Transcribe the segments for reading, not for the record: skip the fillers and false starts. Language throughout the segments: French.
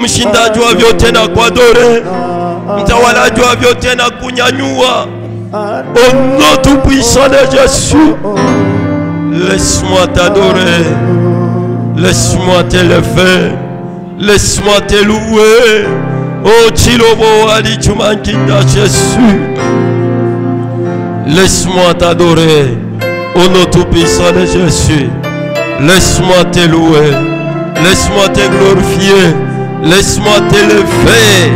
Mshindaji wa vyote na kuadore, mtawalaji wa vyote na kunyanyua. Au nom tout puissant de Jésus, laisse-moi t'adorer, laisse-moi t'élever, laisse-moi te louer. Oh Chilobo Ali Chumankinda Jésus, laisse-moi t'adorer. Au nom tout puissant de Jésus, laisse-moi te louer, laisse-moi te glorifier, laisse-moi t'élever.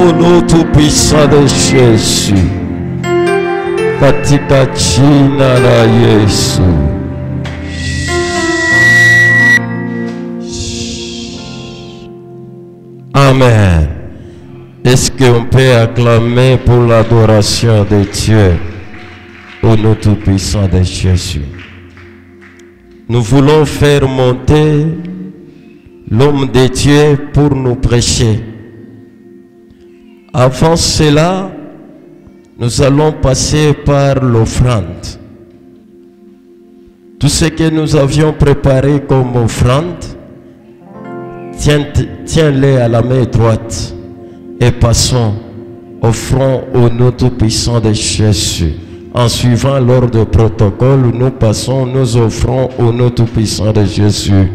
Au nom tout puissant de Jésus. Katika jina la Yesu. Amen. Est-ce qu'on peut acclamer pour l'adoration de Dieu au nom tout-puissant de Jésus? Nous voulons faire monter l'homme de Dieu pour nous prêcher. Avant cela, nous allons passer par l'offrande. Tout ce que nous avions préparé comme offrande, tiens-les à la main droite et passons, offrons au nom tout-puissant de Jésus. En suivant l'ordre de protocole, nous passons, nous offrons au nom tout-puissant de Jésus.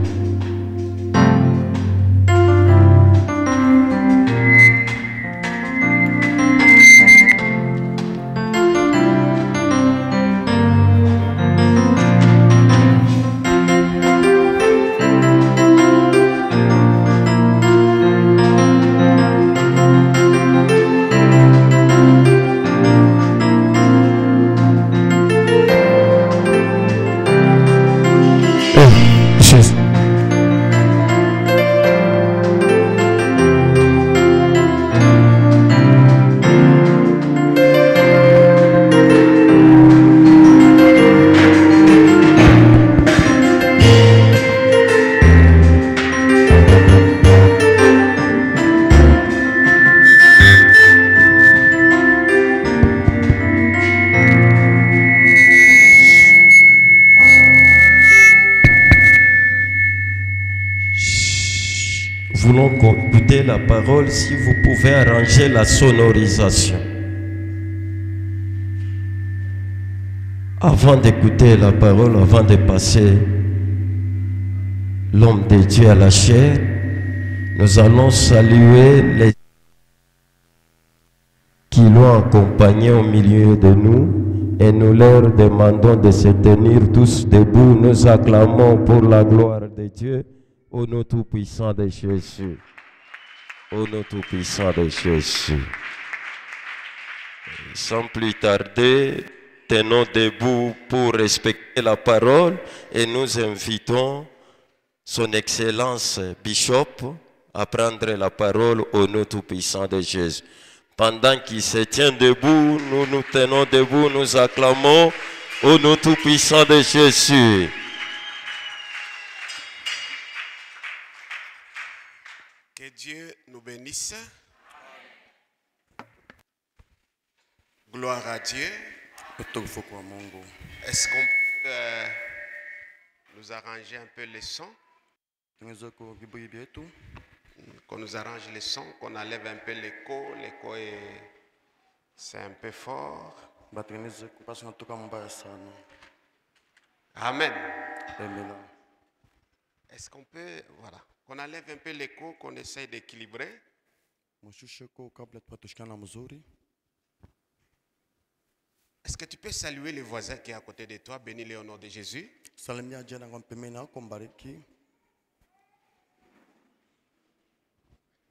Écoutez la parole, si vous pouvez arranger la sonorisation. Avant d'écouter la parole, avant de passer l'homme de Dieu à la chair, nous allons saluer les qui l'ont accompagné au milieu de nous et nous leur demandons de se tenir tous debout. Nous acclamons pour la gloire de Dieu au nom tout-puissant de Jésus. Au nom tout-puissant de Jésus. Sans plus tarder, tenons debout pour respecter la parole et nous invitons son Excellence Bishop à prendre la parole au nom tout-puissant de Jésus. Pendant qu'il se tient debout, nous nous tenons debout, nous acclamons au nom tout-puissant de Jésus. Que Dieu nous bénisse. Gloire à Dieu. Est-ce qu'on peut nous arranger un peu les sons? Qu'on nous arrange les sons, qu'on enlève un peu l'écho. L'écho c'est un peu fort. Amen. Est-ce qu'on peut, voilà, qu'on enlève un peu l'écho, qu'on essaye d'équilibrer? Est-ce que tu peux saluer le voisin qui est à côté de toi? Bénis-le au nom de Jésus.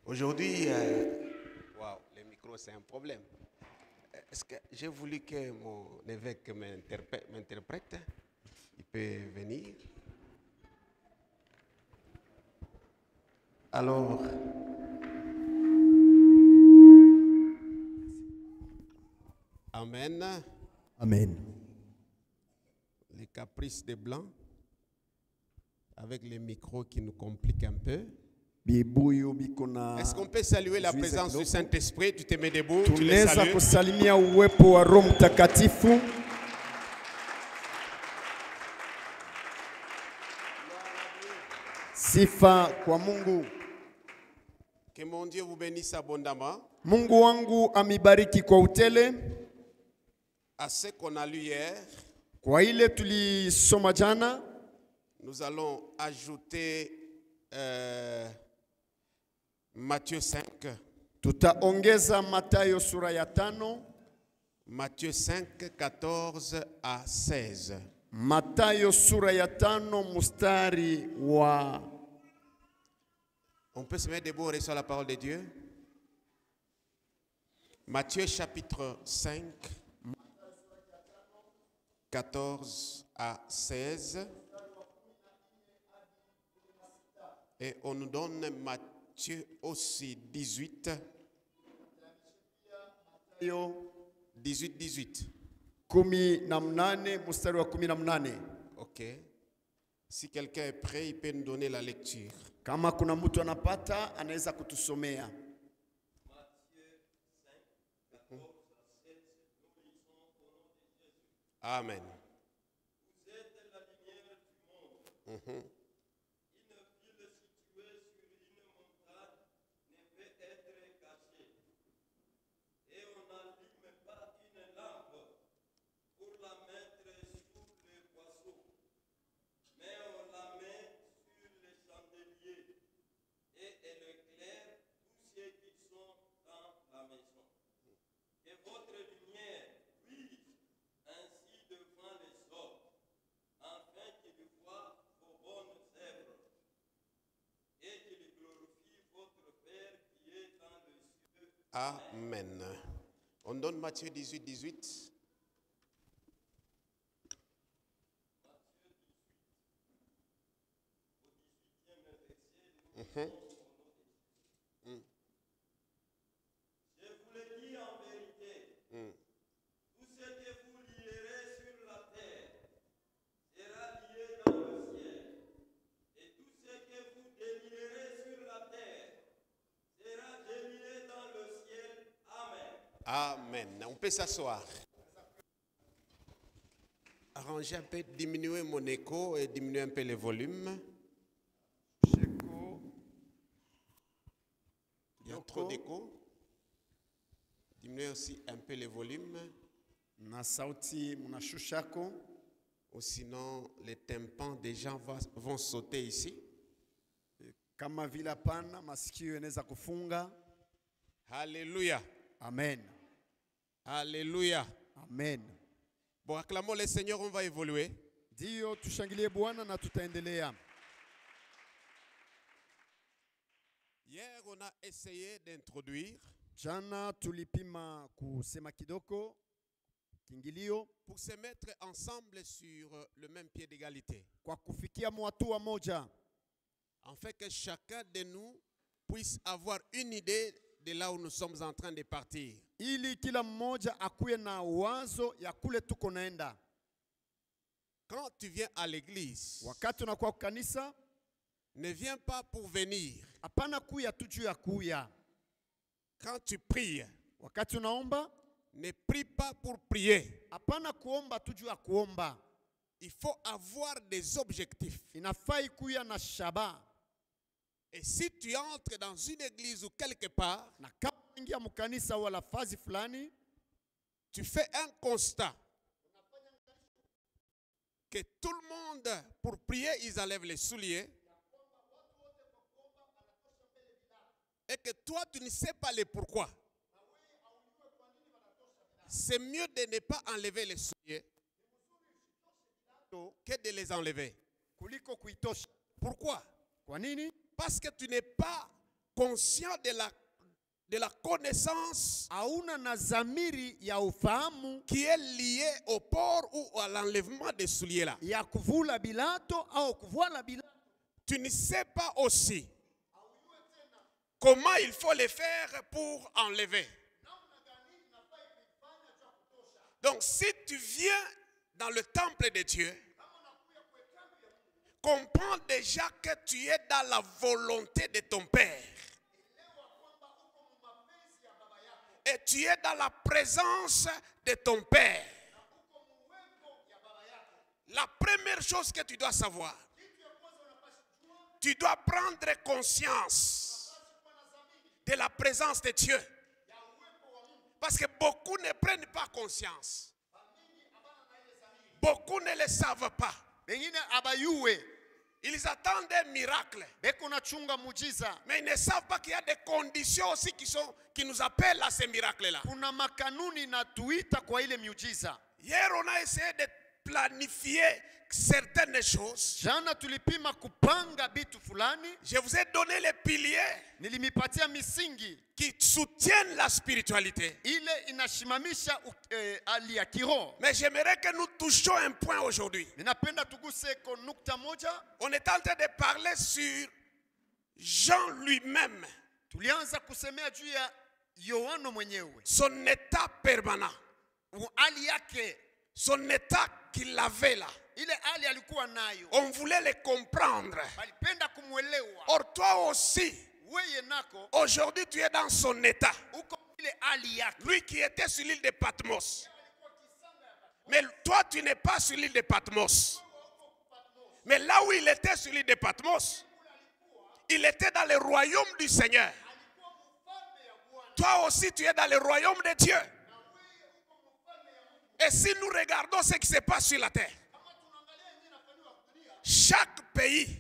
Aujourd'hui, wow, le micro c'est un problème. Est-ce que j'ai voulu que mon évêque m'interprète? Il peut venir. Alors, amen. Amen. Les caprices des Blancs, avec les micros qui nous compliquent un peu. Est-ce qu'on peut saluer la présence du Saint-Esprit? Tu te mets debout, tu les salues. Sifa kwa Mungu. Que mon Dieu vous bénisse abondamment. Mungu wangu amibariki kwa utele. À ce qu'on a lu hier, Kwa ile tulisoma jana, nous allons ajouter Matthieu 5. tutaongeza Mathayo sura ya 5. Matthieu 5, 14 à 16. Mathayo sura ya 5 mstari wa. On peut se mettre debout et rester sur la parole de Dieu. Matthieu chapitre 5, 14 à 16. Et on nous donne Matthieu aussi 18. 18. 18 mstari wa 18. Ok. Si quelqu'un est prêt, il peut nous donner la lecture. Kama kuna mtu anapata, anaweza kutusomea. Amen. Vous êtes la lumière du monde. Une ville située sur une montagne ne peut être cachée. Et on n'allume pas une lampe pour la mettre sous le boisseau, mais on la met sur le chandelier et elle éclaire tous ceux qui sont dans la maison. Que votre lumière brille ainsi devant les hommes, afin qu'ils voient vos bonnes œuvres et qu'ils glorifient votre Père qui est dans les cieux. Amen. On donne Matthieu 18, 18. Je vous le dis en vérité, tout ce que vous lierez sur la terre sera lié dans le ciel, et tout ce que vous délierez sur la terre sera délié dans le ciel. Amen. Amen. On peut s'asseoir. Arranger un peu, diminuer mon écho et diminuer un peu le volume. Il y a trop d'écho. Diminuer aussi un peu le volume. Na sauti munashushako, Ou sinon, les tympans des gens vont sauter ici. kama vile pana masikio yanaweza kufunga. Alléluia. Amen. Alléluia. Amen. Bon, acclamons le Seigneur, on va évoluer. Ndio tushangilie Bwana na tutaendelea. Hier, on a essayé d'introduire Jana tulipima kusema kidoko kingilio pour se mettre ensemble sur le même pied d'égalité. kwa kufikia hatua moja, Afin que chacun de nous puisse avoir une idée de là où nous sommes en train de partir. ili kila mmoja akuwe na wazo ya kule tuko naenda. Quand tu viens à l'église, Wakati unakuwa kwa kanisa, ne viens pas pour venir. hapana kuya tu juu ya kuya. Quand tu pries, Wakati unaomba, ne prie pas pour prier. hapana kuomba tu juu ya kuomba. Il faut avoir des objectifs. Inafai kuya na shaba. Et si tu entres dans une église ou quelque part, Na kama ingia mkanisa wala fazi fulani, tu fais un constat que tout le monde, pour prier, ils enlèvent les souliers. Et que toi, tu ne sais pas le pourquoi. C'est mieux de ne pas enlever les souliers que de les enlever. kuliko kuitosha. Pourquoi? Kwa nini? Parce que tu n'es pas conscient de la connaissance Hauna na zamiri ya ufahamu qui est liée au port ou à l'enlèvement des souliers là. ya kuvula bilato au kuvala bilato. Tu ne sais pas aussi comment il faut les faire pour enlever. Donc si tu viens dans le temple de Dieu, comprends déjà que tu es dans la volonté de ton Père. Et tu es dans la présence de ton Père. La première chose que tu dois savoir, tu dois prendre conscience de la présence de Dieu. Parce que beaucoup ne prennent pas conscience. Beaucoup ne le savent pas. Ils attendent un miracle. Mais ils ne savent pas qu'il y a des conditions aussi qui nous appellent à ces miracles-là. Hier, on a essayé de planifier certaines choses. Je vous ai donné les piliers qui soutiennent la spiritualité. Mais j'aimerais que nous touchions un point aujourd'hui. On est en train de parler sur Jean lui-même. Son état permanent. Son état qu'il avait là. On voulait le comprendre. Or toi aussi, aujourd'hui tu es dans son état. Lui qui était sur l'île de Patmos. Mais toi tu n'es pas sur l'île de Patmos. Mais là où il était sur l'île de Patmos, il était dans le royaume du Seigneur. Toi aussi tu es dans le royaume de Dieu. Et si nous regardons ce qui se passe sur la terre, chaque pays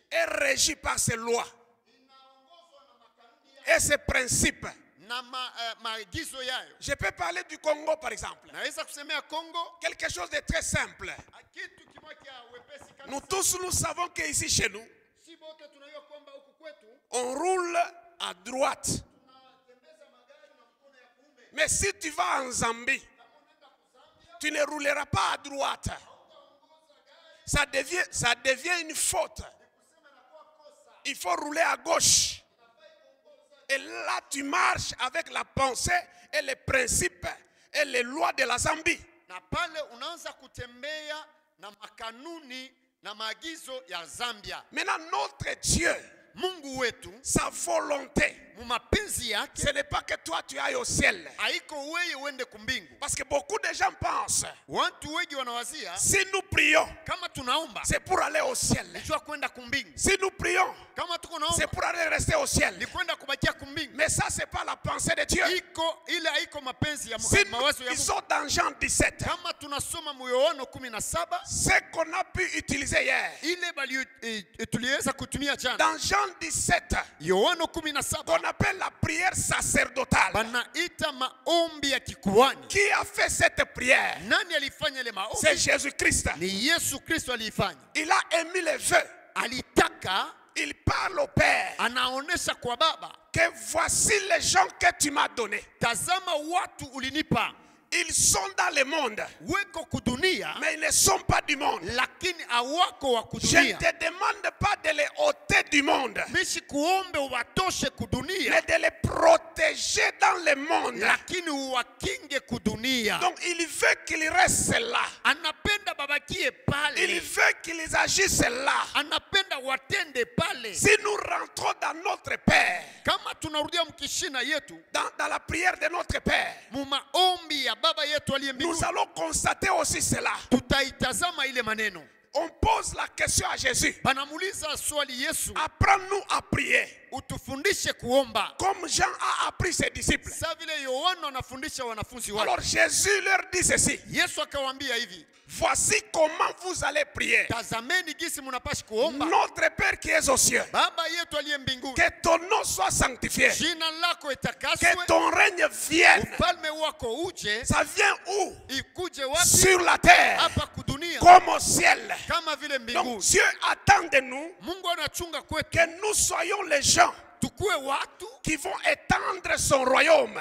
est régi par ses lois et ses principes. Je peux parler du Congo par exemple. Quelque chose de très simple. Nous tous nous savons qu'ici chez nous, on roule à droite. Mais si tu vas en Zambie, tu ne rouleras pas à droite. Ça devient une faute. Il faut rouler à gauche. Et là, tu marches avec la pensée et les principes et les lois de la Zambie. Maintenant, notre Dieu, sa volonté, ce n'est pas que toi tu ailles au ciel. Parce que beaucoup de gens pensent, si nous prions, c'est pour aller au ciel. Si nous prions, c'est pour aller rester au ciel. Mais ça, c'est pas la pensée de Dieu. Si nous sommes dans Jean 17, ce qu'on a pu utiliser hier, dans Jean 17, qu'on appelle la prière sacerdotale. Qui a fait cette prière? C'est Jésus-Christ. Il a émis les vœux. Il parle au Père que voici les gens que tu m'as donnés. Ils sont dans le monde, mais ils ne sont pas du monde. Je ne te demande pas de les ôter du monde, mais de les protéger dans le monde. Donc il veut qu'ils restent là. Il veut qu'ils agissent là. Si nous rentrons dans notre Père, dans la prière de notre Père, nous allons constater aussi cela. On pose la question à Jésus. Apprends-nous à prier. Comme Jean a appris ses disciples. Alors Jésus leur dit ceci. Voici comment vous allez prier. Notre Père qui est aux cieux, que ton nom soit sanctifié, que ton règne vienne. Ça vient où? Sur la terre comme au ciel. Donc Dieu attend de nous que nous soyons les gens qui vont étendre son royaume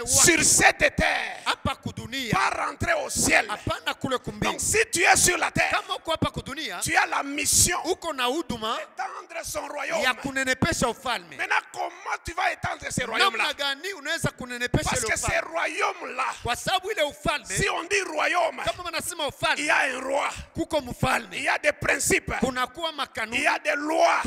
sur cette terre, pas rentrer au ciel. Donc si tu es sur la terre, tu as la mission d'étendre son royaume. Maintenant, comment tu vas étendre ce royaume-là? Parce que ce royaume-là, si on dit royaume, il y a un roi, il y a des principes, il y a des lois,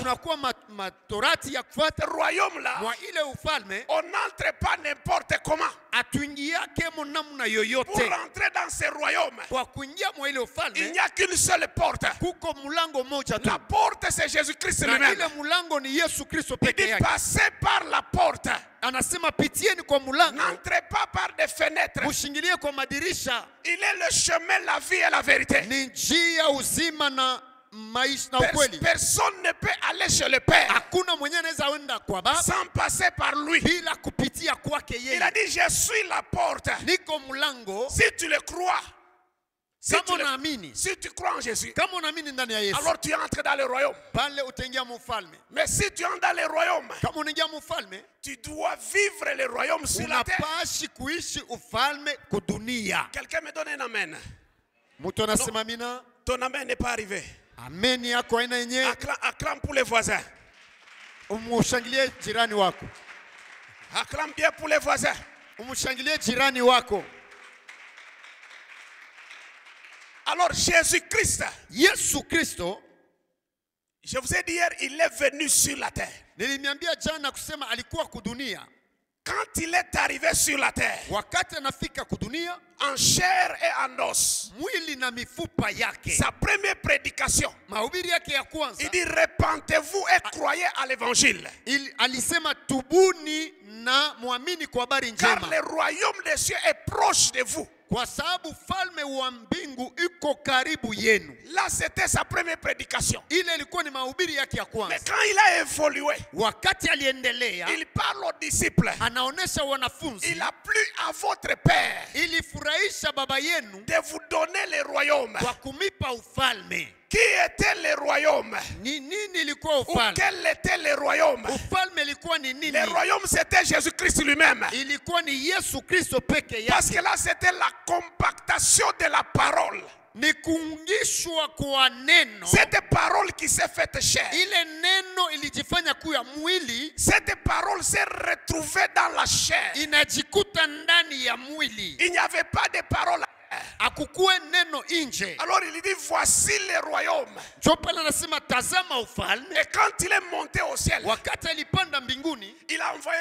matorati ya kufuata royaume là, mwa ile ufalme, on n'entre pas n'importe comment. atuingiake mo namna Pour yoyote. rentrer dans ce royaume, Kwa kuingia mwa ile il ufalme n'y a qu'une seule porte. kuko mulango moja tu, La porte, c'est Jésus-Christ na lui-même. ile mulango ni Yesu Kristo Il peke dit yake. passez par la porte. Anasema pitieni kwa mulango, N'entrez pas par des fenêtres. mushingilie kwa madirisha. Il est le chemin, la vie et la vérité. Ni njia, uzima na maisha na ukweli. Personne ne peut aller chez le Père Hakuna mwenye anaweza enda kwa Baba sans passer par lui. bila kupitia kwake Il a yeye. dit, je suis la porte. Niko mulango. Si tu le crois, si tu crois en Jésus, kama unaamini ndani ya Yesu, alors tu entres dans le royaume. pale utaingia mfalme. Mais si tu entres dans le royaume, Kama unaingia mfalme, tu dois vivre le royaume sur la terre. unapashi kuishi ufalme kudunia. Quelqu'un me donne un amen. Mtu anasema amina. Ton amen n'est pas arrivé. Amen yako haina yenyewe. Acclame pour les voisins. Umshangilie jirani wako. Acclame bien pour les voisins. Umshangilie jirani wako. Alors Jésus-Christ, Yesu Kristo, je vous ai dit hier, il est venu sur la terre. nilimiambia jana kusema alikuwa kudunia. Quand il est arrivé sur la terre, Wakati anafika kudunia, en chair et en os, mwili na mifupa yake, sa première prédication, mahubiri yake ya kwanza, il dit repentez-vous et croyez à l'évangile. alisema tubuni na muamini kwa habari Car njema, le royaume des cieux est proche de vous. kwa sababu falme wa mbingu iko karibu yenu. Là, c'était sa première prédication. Ile ilikuwa ni mahubiri yake ya Mais kwanza. quand il a évolué, Wakati aliendelea, il parle aux disciples. anaonesha wanafunzi, Il a plu à votre Père ilifurahisha baba yenu de vous donner le royaume. kwa kumipa ufalme. Qui était le royaume? Ni nini ilikuwa Ou ufalme? quel était le royaume? Ufalme ilikuwa ni nini? Le royaume, c'était Jésus-Christ lui-même. Ilikuwa ni Yesu Kristo peke Parce que yake. là, c'était la compactation de la parole. Ni kuungishwa kwa neno. Cette parole qui s'est faite chair. Ile neno ilijifanya kuwa mwili, Cette parole s'est retrouvée dans la chair. inajikuta ndani ya mwili. Il n'y avait pas de parole. Akukuwe neno nje. Alors il dit, voici le royaume. Ndio pale anasema tazama ufalme. Et quand il est monté au ciel, Wakati alipanda mbinguni, il a envoyé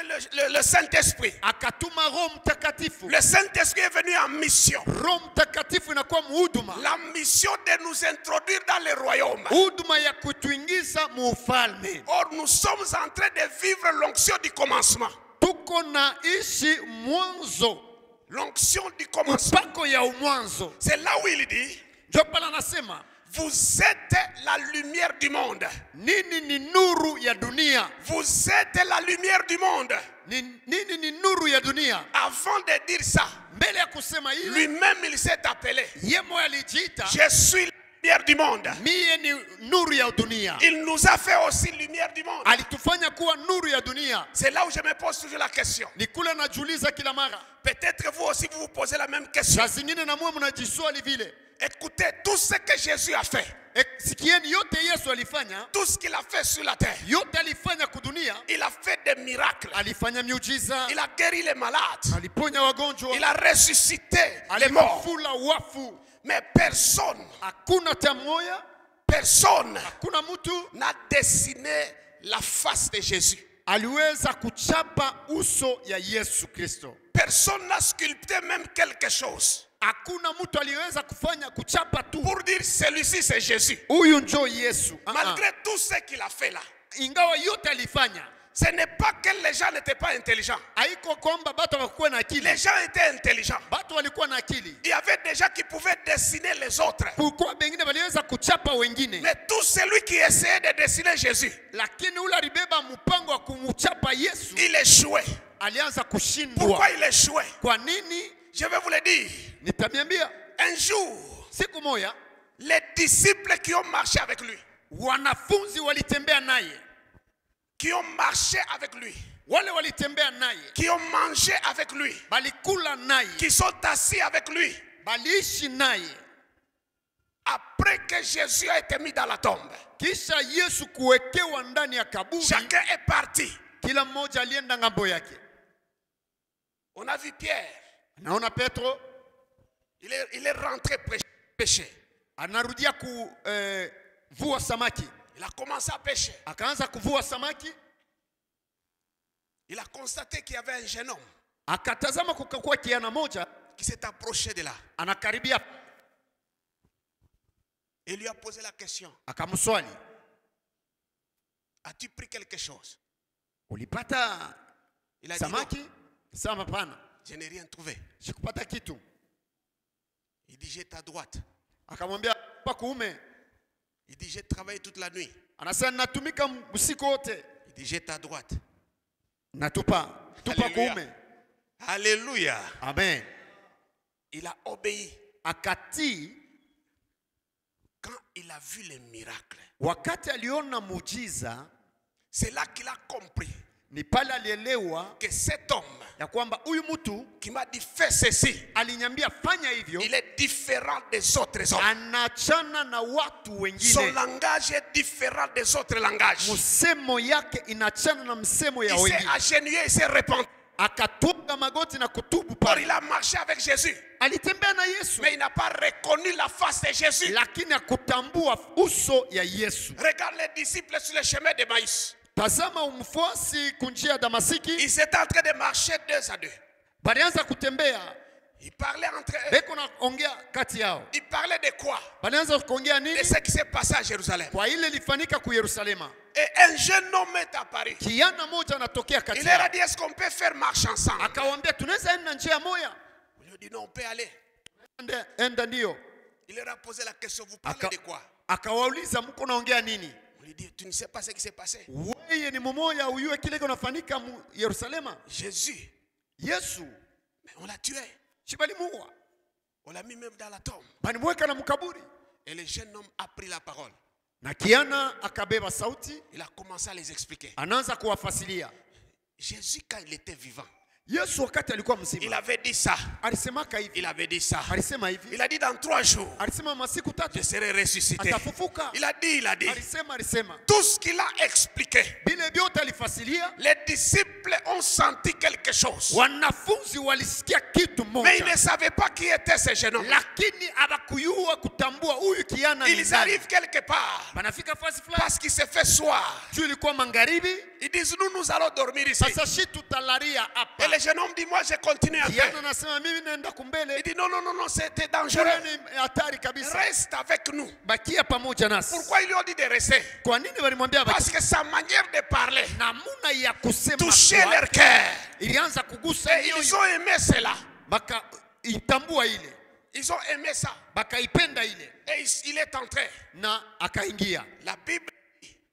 le Saint-Esprit. akatuma Roho Mtakatifu. Le Saint-Esprit est venu en mission. Roho Mtakatifu inakuwa muhuduma. La mission de nous introduire dans le royaume. Huduma ya kutuingiza muufalme. Or, nous sommes en train de vivre l'onction du commencement. Tuko na ishi mwanzo. L'onction du commencement. Mpako ya umwanzo. C'est là où il dit, Ndio pale anasema vous êtes la lumière du monde. nini ni nuru ya dunia. Vous êtes la lumière du monde. Nini ni nuru ya dunia. Avant de dire ça, Mbele ya kusema hili, lui-même il s'est appelé, yeye alijiita je suis la lumière du monde. mie ni nuru ya dunia. Il nous a fait aussi lumière du monde. Alitufanya kuwa nuru ya dunia. C'est là où je me pose toujours la question. Ni kule najiuliza kila mara. Peut-être vous aussi vous vous posez la même question. Saa zingine na mwe mnajiswali vile. Écoutez, tout ce que Jésus a fait, Sikieni yote Yesu alifanya, tout ce qu'il a fait sur la terre, yote alifanya kudunia. il a fait des miracles. Alifanya miujiza, Il a guéri les malades. aliponya wagonjwa, Il a ressuscité les morts. alifufula wafu. Mais personne, Hakuna tamoya, personne hakuna mtu n'a dessiné la face de Jésus. aliweza kuchapa uso ya Yesu Kristo. Personne n'a sculpté même quelque chose Hakuna mtu aliweza kufanya kuchapa tu. pour dire celui-ci c'est Jésus. Huyu njo Yesu. Malgré tout ce qu'il a fait là, Ingawa yote alifanya, ce n'est pas que les gens n'étaient pas intelligents. haiko kwamba batu hawakuwa na akili. Les gens étaient intelligents. Batu walikuwa na akili. Il y avait des gens qui pouvaient dessiner les autres. Kulikuwa bengine waliweza kuchapa wengine. Mais tout celui qui essayait de dessiner Jésus, Lakini ule alibeba mpango wa kumuchapa Yesu, il échouait. alianza kushindwa. Pourquoi il échouait? Kwa nini? Je vais vous le dire. Nitamiambia. Un jour, Siku moja, les disciples qui ont marché avec lui, wanafunzi walitembea naye. qui ont marché avec lui, Wale walitembea naye, qui ont mangé avec lui, balikula naye, qui sont assis avec lui, baliishi naye. après que Jésus a été mis dans la tombe, Kisha Yesu kuwekewa ndani ya kaburi, chacun est parti. kila mmoja alienda ngambo yake. On a vu Pierre, Naona Petro il est rentré péché. anarudia kuvua samaki. Il a commencé à pêcher. Akaanza kuvua samaki. Il a constaté qu'il y avait un jeune homme. Akatazama kukakuwa kijana moja qui s'est approché de là. Anakaribia. Et lui a posé la question. Akamswali. As-tu pris quelque chose? Ulipata il a samaki? Dit Sama pana. Je n'ai rien trouvé. Sikupata kitu. Il dit j'ai ta droite. Akamwambia pa kuume. Il dit j'ai travaillé toute la nuit. Anasema natumika usiku wote. Il dit j'ai ta droite. Natupa kuume. Alléluia. Amen. Il a obéi. Akati. Quand il a vu les miracles. Wakati aliona muujiza. C'est là qu'il a compris. Ni pale alielewa que cet homme ya kwamba huyu mtu qui m'a dit fais ceci, aliniambia fanya hivyo, il est différent des autres hommes. Anachana na watu wengine. Son langage est différent des autres langages. Msemo yake inachana na msemo ya wengine. Il s'est agenouillé, il s'est repenti. Akatunga magoti na kutubu pale. Il a marché avec Jésus. Alitembea na Yesu. Mais il n'a pas reconnu la face de Jésus. Lakini akutambua uso ya Yesu. Regarde les disciples sur le chemin de Maïs. Tazama umfuasi kunjia Damasiki. Ils étaient en train de marcher 2 à 2. Balianza kutembea. Ils parlaient entre eux. Beko na ongea kati yao. Ils parlaient de quoi? Balianza kuongea nini? De ce qui s'est passé à Jérusalem. Kwa ile lifanyika ku Yerusalema. Et un jeune homme est apparu. Kijana moja anatokea kati yao. Il leur a dit est-ce qu'on peut faire marche ensemble? Akawaambia tunaweza enda njia moja. Il lui a dit non, on peut aller. Enda ndio. Il leur a posé la question, vous parlez de quoi? Akawauliza mko naongea nini? On lui dit tu ne sais pas ce qui s'est passé. Wewe ni mmoja uyue kile kinafanyika Yerusalema. Jésus. Yesu. Mais on l'a tué. Shibalimuua. On l'a mis même dans la tombe. Banimweka na mkaburi. Et le jeune homme a pris la parole. Na kijana akabeba sauti. Il a commencé à les expliquer. Anaanza kuwafasilia. Jésus quand il était vivant. Yesu wakati alikuwa mzima. Il avait dit ça. Alisemaka hivi. Il avait dit ça. Alisema hivi. Il a dit dans 3 jours. Alisema masiku 3. Je serai ressuscité. Atafufuka. Il a dit. Alisema. Tout ce qu'il a expliqué. Bile vyote alifasilia. Les disciples ont senti quelque chose. Wanafunzi walisikia kitu moja. Mais ils ne savaient pas qui était ce jeune homme. Lakini abakuyua kutambua huyu kijana ni nani. Ils arrivent quelque part. Banafika fasi fulani. Parce qu'il s'est fait soir. Tu ilikuwa magharibi. Ils disent nous allons dormir ici. Sasa shi tutalaria hapa. Et le jeune homme dit moi je continue un peu. Kijana anasema mimi naenda kumbele. Il dit non c'était dangereux. Hatari kabisa. Reste avec nous. Bakia pamoja nasi. Pourquoi ils lui ont dit de rester? Kwa nini walimwambia parce que sa manière de parler namuna ya kusema touchait leur cœur. Ilianza kugusa et ils ont aimé cela. Baka itambua ile. Ils ont aimé ça. Bakaipenda ile. Et il est entré. Na akaingia. La Bible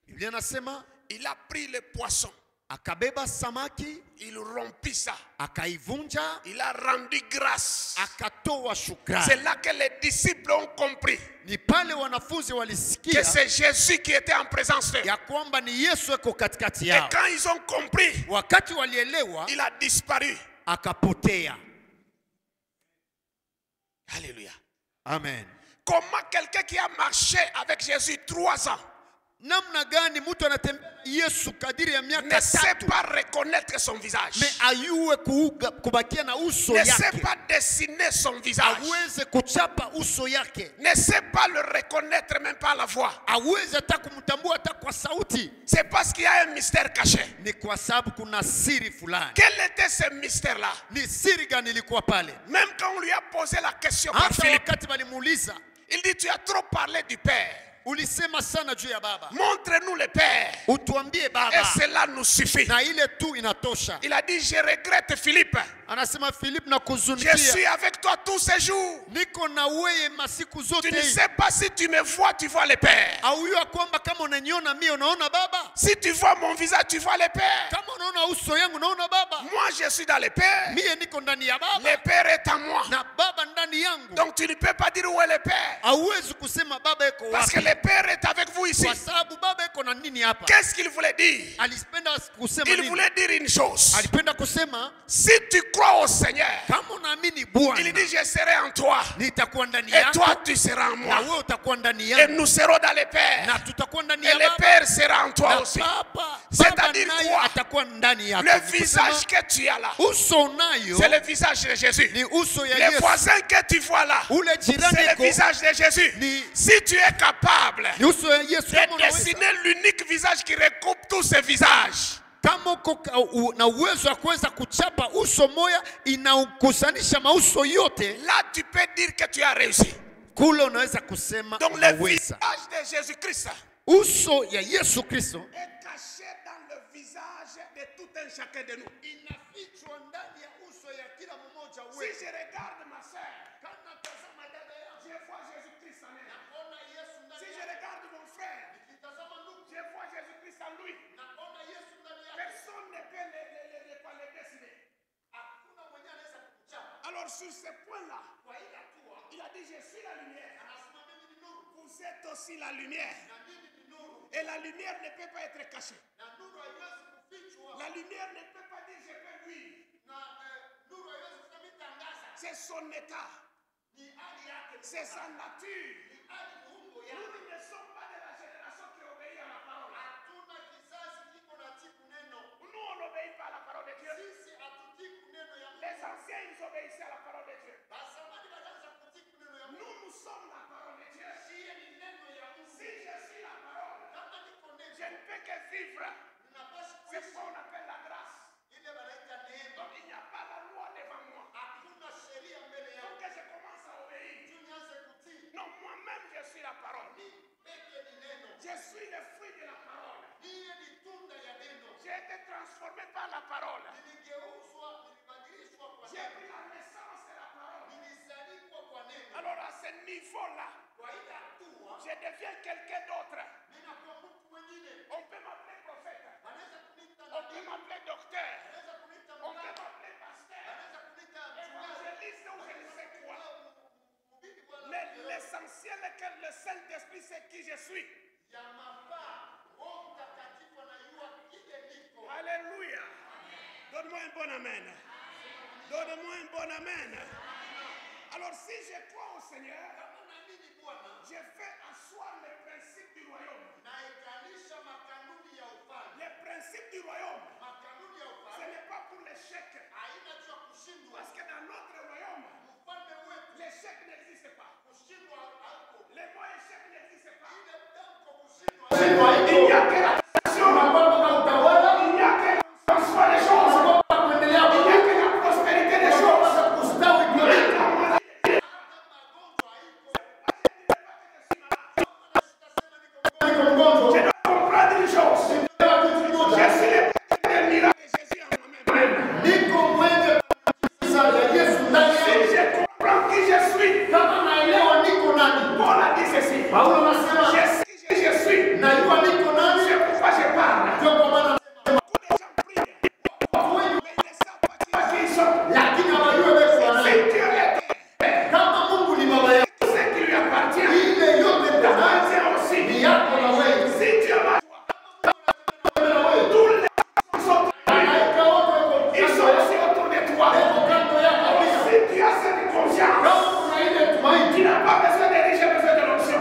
Biblia inasema il a pris le poisson. Akabeba samaki, il rompit ça. Akaivunja, il a rendu grâce. Akatoa shukrani. C'est là que les disciples ont compris. Ni pale wanafunzi walisikia que c'est Jésus qui était en présence d'eux. Ya kwamba ni Yesu yuko katikati yao. Et quand ils ont compris, wakati walielewa, il a disparu. Akapotea. Alléluia. Amen. Comment quelqu'un qui a marché avec Jésus 3 ans namna gani mtu anatembea Yesu kadiri ya miaka 3 ne sait pas reconnaître son visage, mais ayue kubakia na uso ne yake, sait pas dessiner son visage, aweze kuchapa uso yake, ne sait pas le reconnaître même par la voix, aweze hata kumtambua hata kwa sauti. C'est parce qu'il y a un mystère caché. Ni kwa sababu kuna siri fulani. Quel était ce mystère là? Ni siri gani ilikuwa pale? Même quand on lui a posé la question par Philippe, wakati walimuuliza, il dit tu as trop parlé du Père. Ulisema sana juu ya baba. Montre-nous le Père. Utuambie baba. Et cela nous suffit. Na ile tu inatosha. Il a dit je regrette Philippe. Anasema Philippe na kuzunikia. Je suis avec toi tous ces jours. Niko na wewe masiku zote. Tu ne sais pas si tu me vois, tu vois le Père. Auyua kwamba kama unaniona mimi unaona baba? Si tu vois mon visage, tu vois le Père. Kama unaona uso yangu unaona baba? Moi je suis dans le Père. Mimi niko ndani ya baba. Le Père est en moi. Na baba ndani yangu. Donc tu ne peux pas dire où est le Père. Hauwezi kusema baba yuko wapi? Parce que le Père est avec vous ici. Kwa sababu baba yuko na nini hapa? Qu'est-ce qu'il voulait dire? Alipenda kusema nini? Il voulait dire une chose. Alipenda kusema, si tu crois au Seigneur, kama unaamini Bwana, il dit je serai en toi. Nitakuwa ndani yako. Et yako. toi tu seras en moi. Na wewe utakuwa ndani yangu. Et nous serons dans le Père. Na tutakuwa ndani ya baba. Et le Père sera en toi na aussi. Baba, c'est-à-dire quoi? Atakuwa Le visage que tu as là, c'est le visage de Jésus. Les voisins que tu vois là, c'est le visage de Jésus. Si tu es capable de dessiner l'unique visage qui recoupe tous ces visages, kama na uwezo wa kuweza kuchapa uso moja inakusanisha mauso yote, là tu peux dire que tu as réussi. Kule unaweza kusema donc le visage de Jésus-Christ, uso ya Yesu Kristo, est caché dans le visage de tout un chacun de nous. Inafichwa ndani ya uso ya kila mmoja wetu. Si je regarde ma sœur, kana tazama dada yangu, je vois Jésus-Christ en elle. naona Yesu ndani. Si je regarde mon frère, nikitazama ndugu, je vois Jésus-Christ en lui. naona Yesu ndani yake. Personne ne peut les dessiner. Hakuna mwenye anaweza kukuchapa. Alors sur ce point-là, Kwa ile hatua, il a dit je suis la lumière. anasema mimi ni nuru. Vous êtes aussi la lumière. Na mimi ni nuru. Et la lumière ne peut pas être cachée. Na nuru haiwezi kufichwa. La lumière ne peut pas dire je peux vivre. Na nuru haiwezi kusema tangaza. C'est son état. Ni hali yake. C'est sa nature. Ni hali Mungu Nous yake. ne sommes pas de la génération qui obéit à la parole. Hatuna kizazi kiko na tiku neno. Nous, on n'obéit pas à la parole de Dieu. Sisi hatutiku neno ya Mungu. Les anciens, ils obéissaient à la parole de Dieu. Basamani wanaanza kutiku neno ya Mungu. Nous, nous sommes la parole de Dieu. Shie ni neno ya Mungu. Si je suis la parole, Kama niko neno, je ne peux que vivre. ninapaswa C'est ce kuishi. qu'on appelle la grâce. Ile wanaita neema. Donc, il n'y a pas la loi devant moi. Hakuna sheria mbele Donc, yangu. que je commence à obéir. Tu nianze kutii. Non, moi-même, je suis la parole. Peke ni neno. Je suis le fruit de la parole. Niye ni tunda ya neno. J'ai été transformé par la parole. Niligeuzwa, nilibadilishwa kwa J'ai neno. pris la naissance de la parole. Nilizalikwa kwa neno. Alors, à ce niveau-là, Kwa ile hatua, je deviens quelqu'un d'autre. ninakuwa mtu mwingine. On peut m'appeler prophète. Anaweza kuniita On peut nabii. m'appeler docteur. Anaweza kuniita On peut mganga. m'appeler pasteur. Anaweza kuniita Évangéliste ou je ne sais quoi. mhubiri wala Mais l'essentiel est que le Saint-Esprit sait qui je suis. ya mafaa. Roho Mtakatifu anajua kile niko. Alléluia. Donne-moi un bon amen. Donne-moi un bon amen. Alors si je crois au Seigneur, Kama naamini Bwana, je fais asseoir les principes du royaume. naikalisha makanuni ya ufalme. Les principes du royaume, Makanuni ya ce ufalme n'est pas pour l'échec. haina cha kushindwa. Parce que dans notre royaume, Ufalme wetu l'échec n'existe pas. kushindwa hapo. Le mot échec n'existe pas. Ile tamko kushindwa. Il n'y a que la nation. Il n'y a que la des choses. Il n'y a que la prospérité des choses. Je dois comprendre une chose. Je suis le miracle de Jésus en moi-même. Si je comprends qui je suis, Paul a dit ceci. Je sais qui je suis. C'est pourquoi je parle. Beaucoup de gens prient, mais ils ne savent pas qui ils sont. Si Dieu est tout ce qui lui appartient, t'appartient aussi. Si Dieu m'a tous les gens sont ils sont aussi autour de toi. Si tu as cette conscience, tu n'as pas besoin de dire j'ai besoin de l'onction.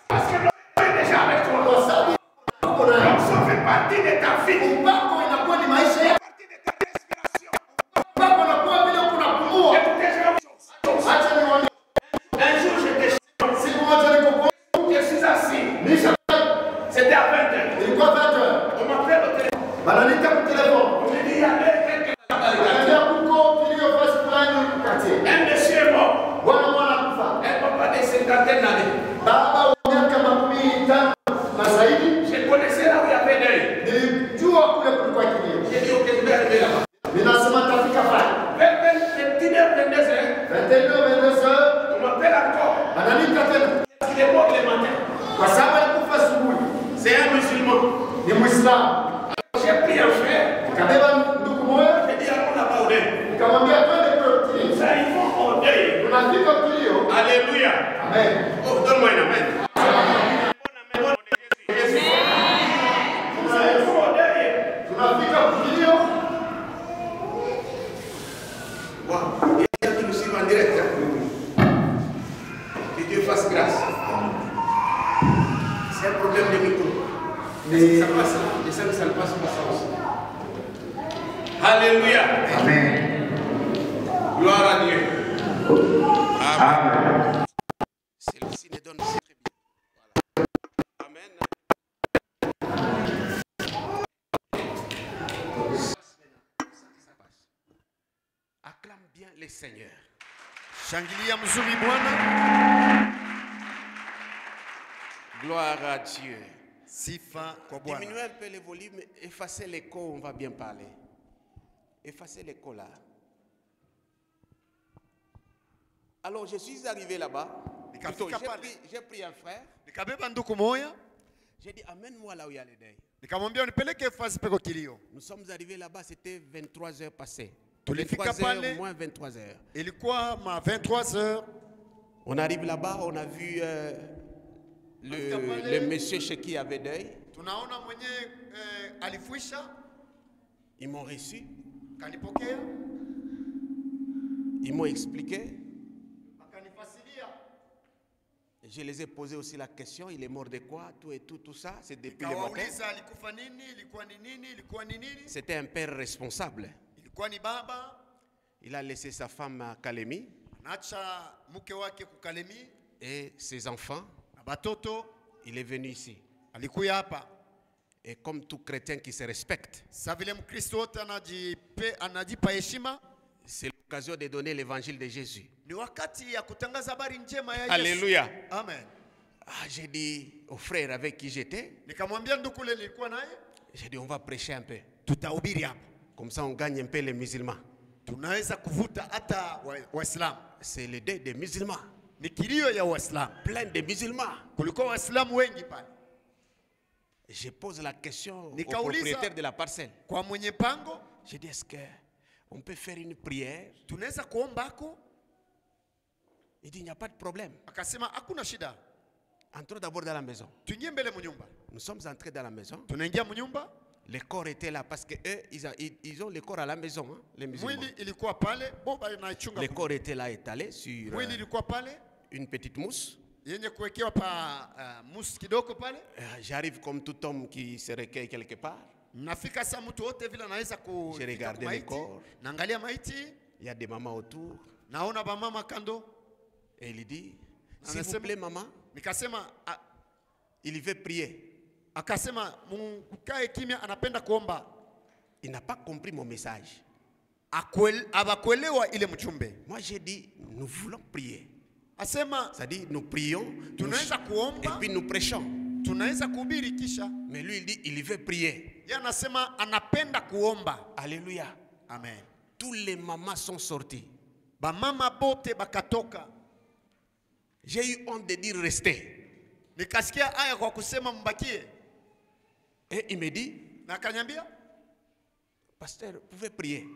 Parce que l'onction est déjà avec toi. L'onction fait partie de ta vie. Fait partie de ta respiration. Écoutez, je vais vous dire une chose. Un jour, j'étais je suis assis. C'était à 20h. On m'appelle au téléphone. On me dit il y a quelqu'un un monsieur est mort. Un papa de 50 années. Je connaissais là où il y avait l'œil. J'ai dit ok, je vais arriver là-bas. Vers 21h22h, on m'appelle encore. Il est mort le matin. C'est un musulman. J'ai pris un frère. sème, ça ne passe pas ça aussi. Alléluia. Amen. Gloire à Dieu. Amen. Celui-ci ne donne pas très bien. Voilà. Amen. Acclame bien les seigneurs. Shangilia mzuri Bwana. Gloire à Dieu. Sifa kwa Bwana. Diminuez un peu les volumes, effacez l'écho, on va bien parler. Effacez l'écho là. Alors je suis arrivé là-bas. J'ai pris un frère. Nikabeba nduku moya. J'ai dit amène-moi là où il y a le deuil. Nikamwambia unipeleke fasi peko kilio. Nous sommes arrivés là-bas, c'était 23 heures passées. Tulifika 23 heures pale, moins 23 heures. ilikuwa ma 23 heures. On arrive là-bas, on a vu le monsieur chez qui il y avait deuil. Tunaona mwenye alifuisha. Ils m'ont reçu. Kanipokea. Ils m'ont expliqué. Akanifasilia. Je les ai posé aussi la question, il est mort de quoi, tout et tout ça, c'est depuis le matin. Alikufa nini, ilikuwa ni nini, ilikuwa ni nini? C'était un père responsable. Ilikuwa ni baba. Il a laissé sa femme à Kalemi. Naacha mke wake kukalemi. Et ses enfants. Na batoto. Il est venu ici. Alikuya hapa. Et comme tout chrétien qui se respecte, sa vile Mkristo wote anajipa heshima. C'est l'occasion de donner l'évangile de Jésus. Ni wakati ya kutangaza habari njema ya Yesu. Alléluia. Amen. J'ai dit au frère avec qui j'étais. Nikamwambia ndugu yule nilikuwa naye. J'ai dit on va prêcher un peu. Tutahubiri hapa. Comme ça on gagne un peu les musulmans. Tunaweza kuvuta hata Waislamu. C'est le deuil des musulmans. Ni kilio ya Waislamu. Plein de musulmans. Kulikuwa Waislamu wengi pale. Je pose la question au propriétaire de la parcelle. Kwa mwenye pango. Je dis est-ce que on peut faire une prière? Tunaweza kuombako? Il dit il n'y a pas de problème. Akasema hakuna shida. Entrons d'abord dans la maison. Tuingie mbele mnyumba. Nous sommes entrés dans la maison. Tunaingia mnyumba. Les corps étaient là parce que eux ils ont les corps à la maison, hein, les musulmans. Mwili ilikuwa pale, boba inaichunga. Les corps étaient là étalés sur mwili ilikuwa pale, une petite mousse. Yenye kuwekewa pa mousse kidogo pale. J'arrive comme tout homme qui se recueille quelque part. Nafika sa mtu wote vile anaweza ku. J'ai regardé les corps. Naangalia maiti. Il y a des mamans autour. Naona ba mama kando. Et il dit s'il vous plaît maman. Nikasema il veut prier. Akasema mkae kimya, anapenda kuomba. Il n'a pas compris mon message. Abakuelewa ile mchumbe. Moi j'ai dit nous voulons prier. Asema c'est-à-dire nous prions, tunaweza kuomba et puis nous prêchons. Tunaweza kuhubiri kisha. Mais lui il dit il veut prier. Yeye anasema anapenda kuomba. Alléluia. Amen. Tous les mamans sont sortis. Ba mama bote bakatoka. J'ai eu honte de dire restez. Nikasikia aya kwa kusema mbakie. Et il me dit, na akaniambia, pasteur, vous pouvez prier.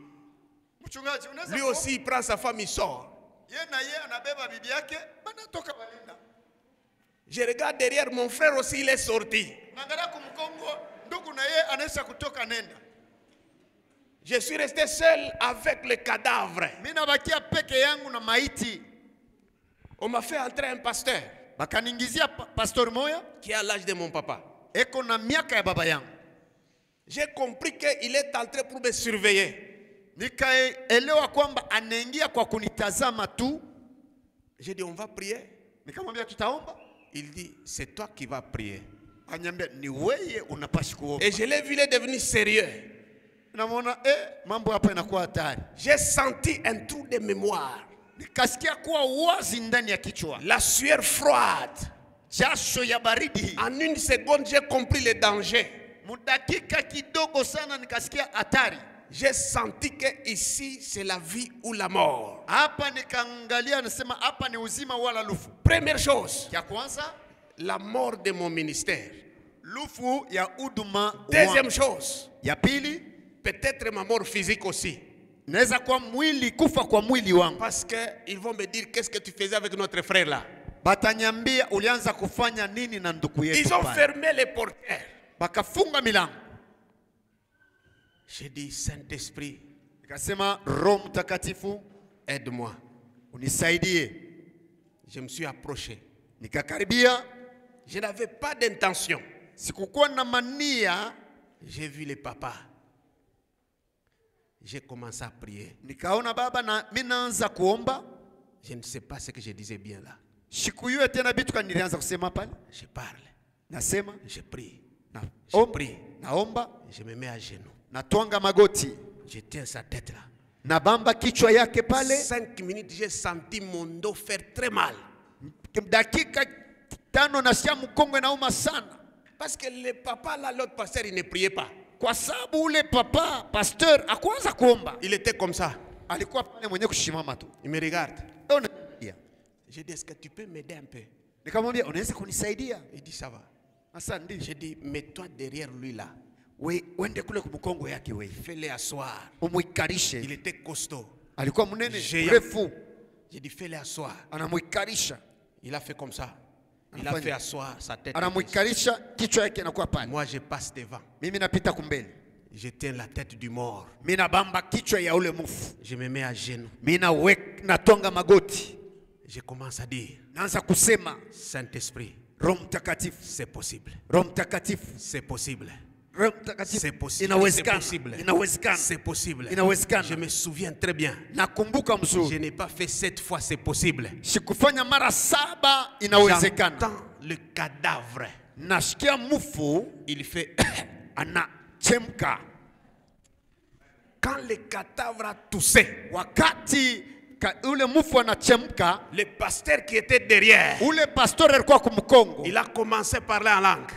Mchungaji, unaweza. Lui aussi il prend sa femme, il sort. Yeye na yeye anabeba bibi yake, banatoka balinda. Je regarde derrière, mon frère aussi il est sorti. Naangalia kumkongo, ndugu na yeye anaweza kutoka nenda. Je suis resté seul avec le cadavre. Mimi nabakia peke yangu na maiti. On m'a fait entrer un pasteur. Bakaningizia pasteur moya qui a l'âge de mon papa. Eko na miaka ya baba yangu. J'ai compris qu'il est entré pour me surveiller. Nikaelewa kwamba anaingia kwa kunitazama tu. J'ai dit on va prier. Nikamwambia tutaomba. Il dit c'est toi qui vas prier. Anyambia ni wewe unapashi kuomba. Et je l'ai vu, il est devenu sérieux. Namuona mambo hapa inakuwa hatari. J'ai senti un trou de mémoire. Nikasikia kuwa wazi ndani ya kichwa. La sueur froide. Jasho ya baridi. En une seconde j'ai compris le danger. Mudakika kidogo sana nikasikia hatari. J'ai senti que ici c'est la vie ou la mort. Hapa nikaangalia nasema hapa ni uzima wala lufu. Première chose. Ya kwanza, la mort de mon ministère. Lufu ya huduma. Deuxième chose. Ya pili, peut-être ma mort physique aussi. Naweza kwa mwili kufa kwa mwili wangu. Parce que ils vont me dire qu'est-ce que tu faisais avec notre frère là. Batanyambia ulianza kufanya nini na ndugu yetu. Ils ont fermé les portières. Bakafunga milango. J'ai dit Saint-Esprit, nikasema Roho Mtakatifu, aide-moi. Unisaidie. Je me suis approché. Nikakaribia. Je n'avais pas d'intention. Sikukuwa na mania. J'ai vu les papas. J'ai commencé à prier. Nikaona baba na mimi naanza kuomba. Je ne sais pas ce que je disais bien là. Sikuyue tena bitu kan nilianza kusema pale. Je parle. Nasema, je prie. Je prie. Naomba. Je me mets à genoux. Natwanga magoti. Je tiens sa tête là. Nabamba kichwa yake pale. 5 minutes, j'ai senti mon dos faire très mal. Dakika 5 nasikia mkongo inauma sana. Parce que le papa là, l'autre pasteur, il ne priait pas. Kwa sababu ule papa pasteur akuanza kuomba. Il était comme ça. Alikuwa pale mwenye kushimama tu. Il me regarde. J'ai dit, est-ce que tu peux m'aider un peu? Nikamwambia, unaweza kunisaidia? Il dit, ça va. Asante. J'ai dit, mets-toi derrière lui là. Wende kule kumkongo yake wewe. Fais-le asseoir. Umuikarishe. Il était costaud. Alikuwa mnene, mrefu. J'ai dit, fais-le asseoir. Anamuikarisha. Il a fait comme ça. Il a fait asseoir sa tête. Anamuikarisha, kichwa yake inakuwa pale. Moi je passe devant. Mimi napita kumbele. Je tiens la tête du mort. Mimi nabamba kichwa ya ule mufu. Je me mets à genoux. Mimi natonga magoti. Je commence à dire. Naanza kusema, Saint-Esprit. Roho Mtakatifu. C'est possible. Roho Mtakatifu. C'est possible. C'est possible. C'est possible. Je me souviens très bien. Je n'ai pas fait 7 fois c'est possible. J'entends le cadavre. Il fait quand le cadavre a toussé, le pasteur qui était derrière, il a commencé à parler en langue.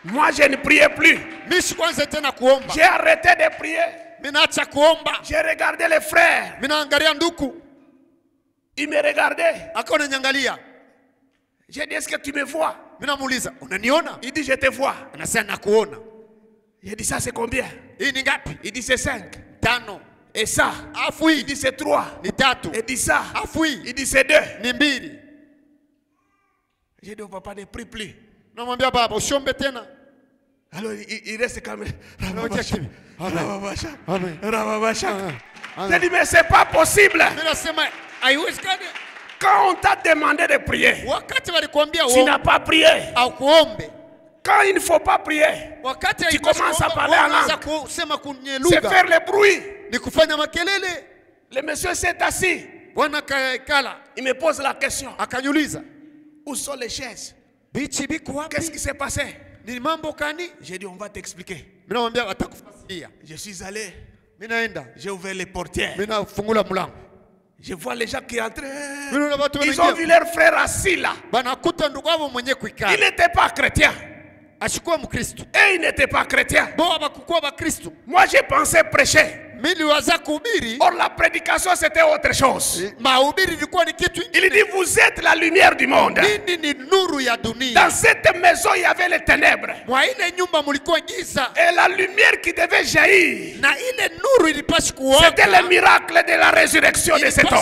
Moi je ne priais plus. J'ai arrêté de prier. J'ai regardé les frères. Il me regardait. J'ai dit, est-ce que tu me vois? Il dit, je te vois. J'ai dit, ça c'est combien? Il dit, c'est 5. Et ça? Il dit, c'est 3. Il dit, ça? Il dit, c'est 2. J'ai dit au papa, ne prie plus. Alors il reste quand même. J'ai dit, mais c'est pas possible. Quand on t'a demandé de prier, tu n'as pas prié. Quand il ne faut pas prier, tu commences à parler en langue. C'est faire le bruit. Le monsieur s'est assis. Il me pose la question. Où sont les chaises? Qu'est-ce qui s'est passé? J'ai dit, on va t'expliquer. Je suis allé. J'ai ouvert les portières. Je vois les gens qui entraient. Ils ont vu leur frère assis là. Il n'était pas chrétien. Et il n'était pas chrétien. Moi j'ai pensé prêcher. Or la prédication c'était autre chose. Il dit, vous êtes la lumière du monde. Dans cette maison il y avait les ténèbres. Et la lumière qui devait jaillir, c'était le miracle de la résurrection de cet homme.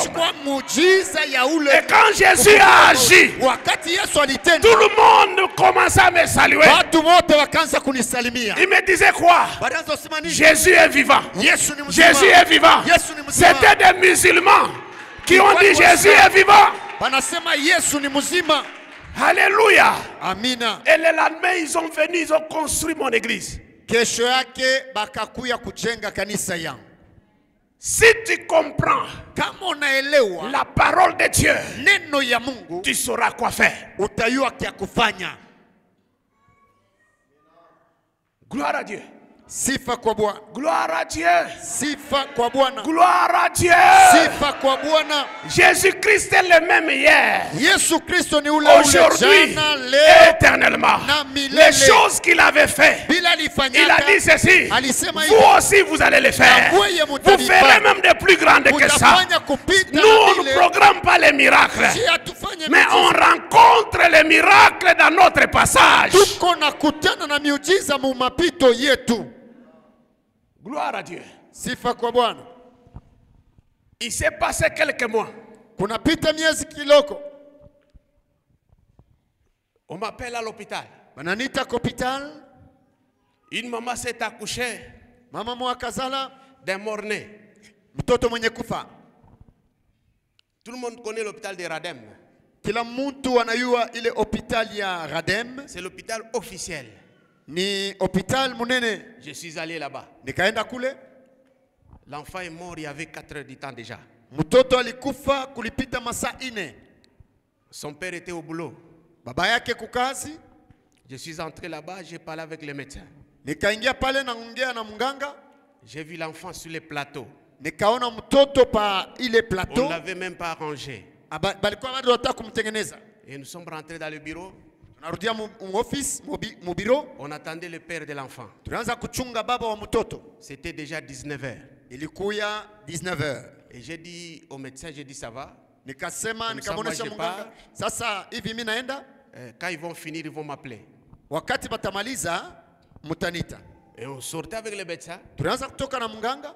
Et quand Jésus a agi, tout le monde commençait à me saluer. Il me disait quoi? Jésus est vivant. Jésus est vivant. C'était des musulmans qui ont dit Jésus est vivant. Alléluia. Et le lendemain, ils ont venu, ils ont construit mon église. Si tu comprends la parole de Dieu, tu sauras quoi faire. Gloire à Dieu. Sifa kwa Bwana. Gloire à Dieu. Sifa kwa Bwana. Gloire à Dieu. Sifa kwa Bwana. Jésus-Christ est le même hier. Yesu Kristo ni ule aujourd'hui, jana, leo, éternellement. Les choses qu'il avait fait. Il a dit ceci. Vous aussi vous allez les faire. Vous ferez même de plus grandes que ça. Nous on ne programme pas les miracles, mais on rencontre les miracles dans notre passage. Gloire à Dieu. Sifa kwa Bwana. Il s'est passé quelques mois. Kunapita miezi kiloko. On m'appelle à l'hôpital. Bananita hôpital. Une maman s'est accouchée. Mama mwakazala d'un mort-né. Mtoto mwenye kufa. Tout le monde connaît l'hôpital de Radem. Kila mtu anayua ile hospitali ya Radem. C'est l'hôpital officiel. Ni hospitali munene. Je suis allé là-bas. Nikaenda kule. L'enfant est mort il y avait 4 heures du temps déjà. Mtoto alikufa kulipita masaa 4. Son père était au boulot. Baba yake kukazi. Je suis entré là-bas, j'ai parlé avec le médecin. Nikaingia pale na ngongea na munganga. J'ai vu l'enfant sur les plateaux. Nikaona mtoto pa ile plateau. On l'avait même pas arrangé. Balikuwa bado wataka kumtengeneza. Et nous sommes rentrés dans le bureau. Tunarudia mu office, mu bureau. On attendait le père de l'enfant. Tunaanza kuchunga baba wa mtoto. C'était déjà 19h. Ilikuya 19h. Et j'ai dit au médecin, j'ai dit ça va. Nikasema nikabonesha munganga. Sasa hivi mimi naenda. Quand ils vont finir, ils vont m'appeler. Wakati batamaliza mutanita. Et on sortait avec le médecin. Tunaanza kutoka na munganga.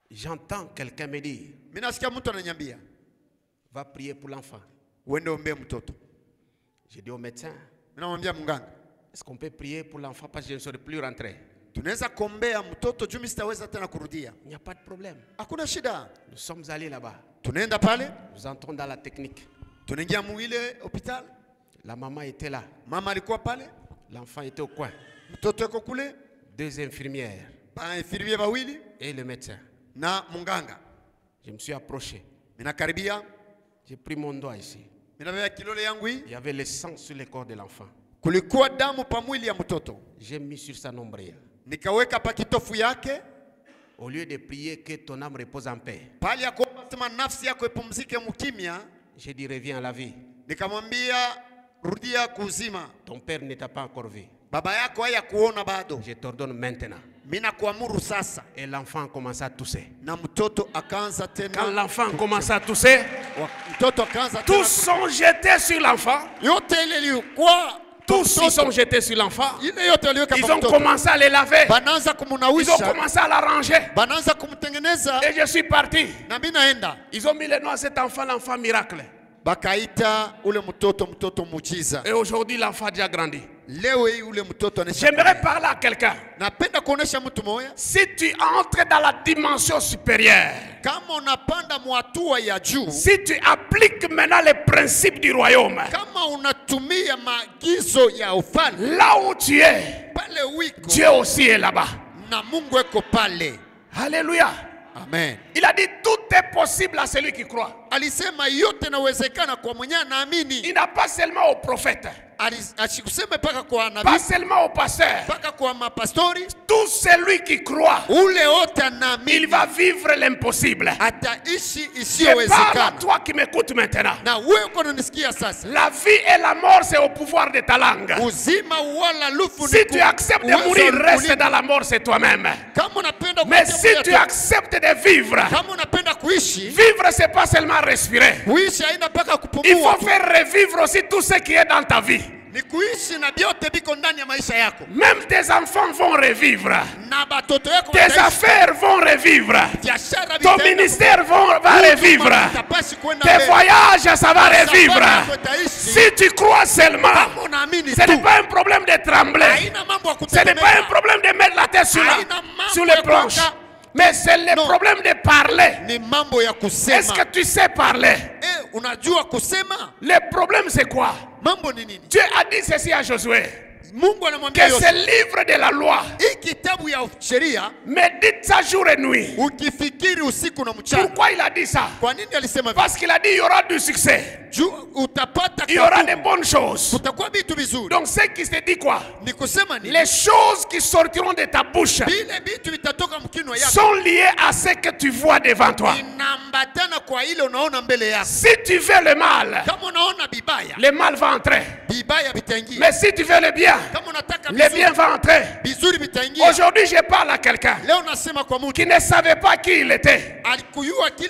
J'entends quelqu'un me dire, mimi nasikia mtu ananiambia, va prier pour l'enfant. Uende ombe mtoto. J'ai dit au médecin, mimi namwambia munganga, est-ce qu'on peut prier pour l'enfant parce que je ne serai plus rentré? Tunaweza kuombea mtoto juu mimi sitaweza tena kurudia. Il n'y a pas de problème. Hakuna shida. Nous sommes allés là-bas. Tunaenda pale. Nous entrons dans la technique. Tunaingia muile hospital. La maman était là. Mama alikuwa pale. L'enfant était au coin. Mtoto yuko kule. 2 infirmières. Infirmier bawili. Et le médecin. Na munganga. Je me suis approché. Minakaribia. J'ai pris mon doigt ici. Minabeba kilole yangu hii. Il y avait le sang sur le corps de l'enfant. Kulikuwa damu pa mwili ya mtoto. J'ai mis sur sa nombril. Nikaweka pa kitofu yake. Au lieu de prier que ton âme repose en paix. Pali ya kuomba sema nafsi yako ipumzike mukimya. J'ai dit reviens à la vie. Nikamwambia rudia kuzima. Ton père ne t'a pas encore vu. Baba yako haya kuona bado. Je t'ordonne maintenant. Mina kuamuru sasa. Et l'enfant commença à tousser. Na mtoto akaanza tena. Quand l'enfant commença à tousser, mtoto akaanza tena. Tous sont jetés sur l'enfant. Yote ile ilikuwa tous ils sont jetés sur l'enfant. Ils ont commencé à les laver. Ils ont commencé à l'arranger. Et je suis parti. Ils ont mis le nom à cet enfant, l'enfant miracle. Et aujourd'hui, l'enfant a déjà grandi. J'aimerais parler à quelqu'un. Si tu entres dans la dimension supérieure, si tu appliques maintenant les principes du royaume, là où tu es, Dieu aussi est là-bas. Alléluia. Amen. Il a dit tout est possible à celui qui croit. Il n'a pas seulement aux prophètes, pas seulement aux pasteurs. Tout celui qui croit, il va vivre l'impossible. Je parle à toi qui m'écoutes maintenant. La vie et la mort, c'est au pouvoir de ta langue. Si tu acceptes de mourir, reste dans la mort, c'est toi-même. Mais si tu acceptes de vivre, vivre, c'est pas seulement respirer. Il faut faire revivre aussi tout ce qui est dans ta vie. Même tes enfants vont revivre. Tes affaires vont revivre. Ton ministère va revivre. Tes voyages, ça va revivre. Si tu crois seulement, ce n'est pas un problème de trembler. Ce n'est pas un problème de mettre la tête sur les planches. Mais c'est le problème de parler. Est-ce que tu sais parler? Le problème c'est quoi? Dieu a dit ceci à Josué, que ce livre de la loi, médite ça jour et nuit. Pourquoi il a dit ça? Parce qu'il a dit il y aura du succès, il y aura des bonnes choses. Donc ce qui se dit quoi? Les choses qui sortiront de ta bouche sont liées à ce que tu vois devant toi. Si tu veux le mal va entrer. Mais si tu veux le bien va entrer. Aujourd'hui je parle à quelqu'un qui ne savait pas qui il était.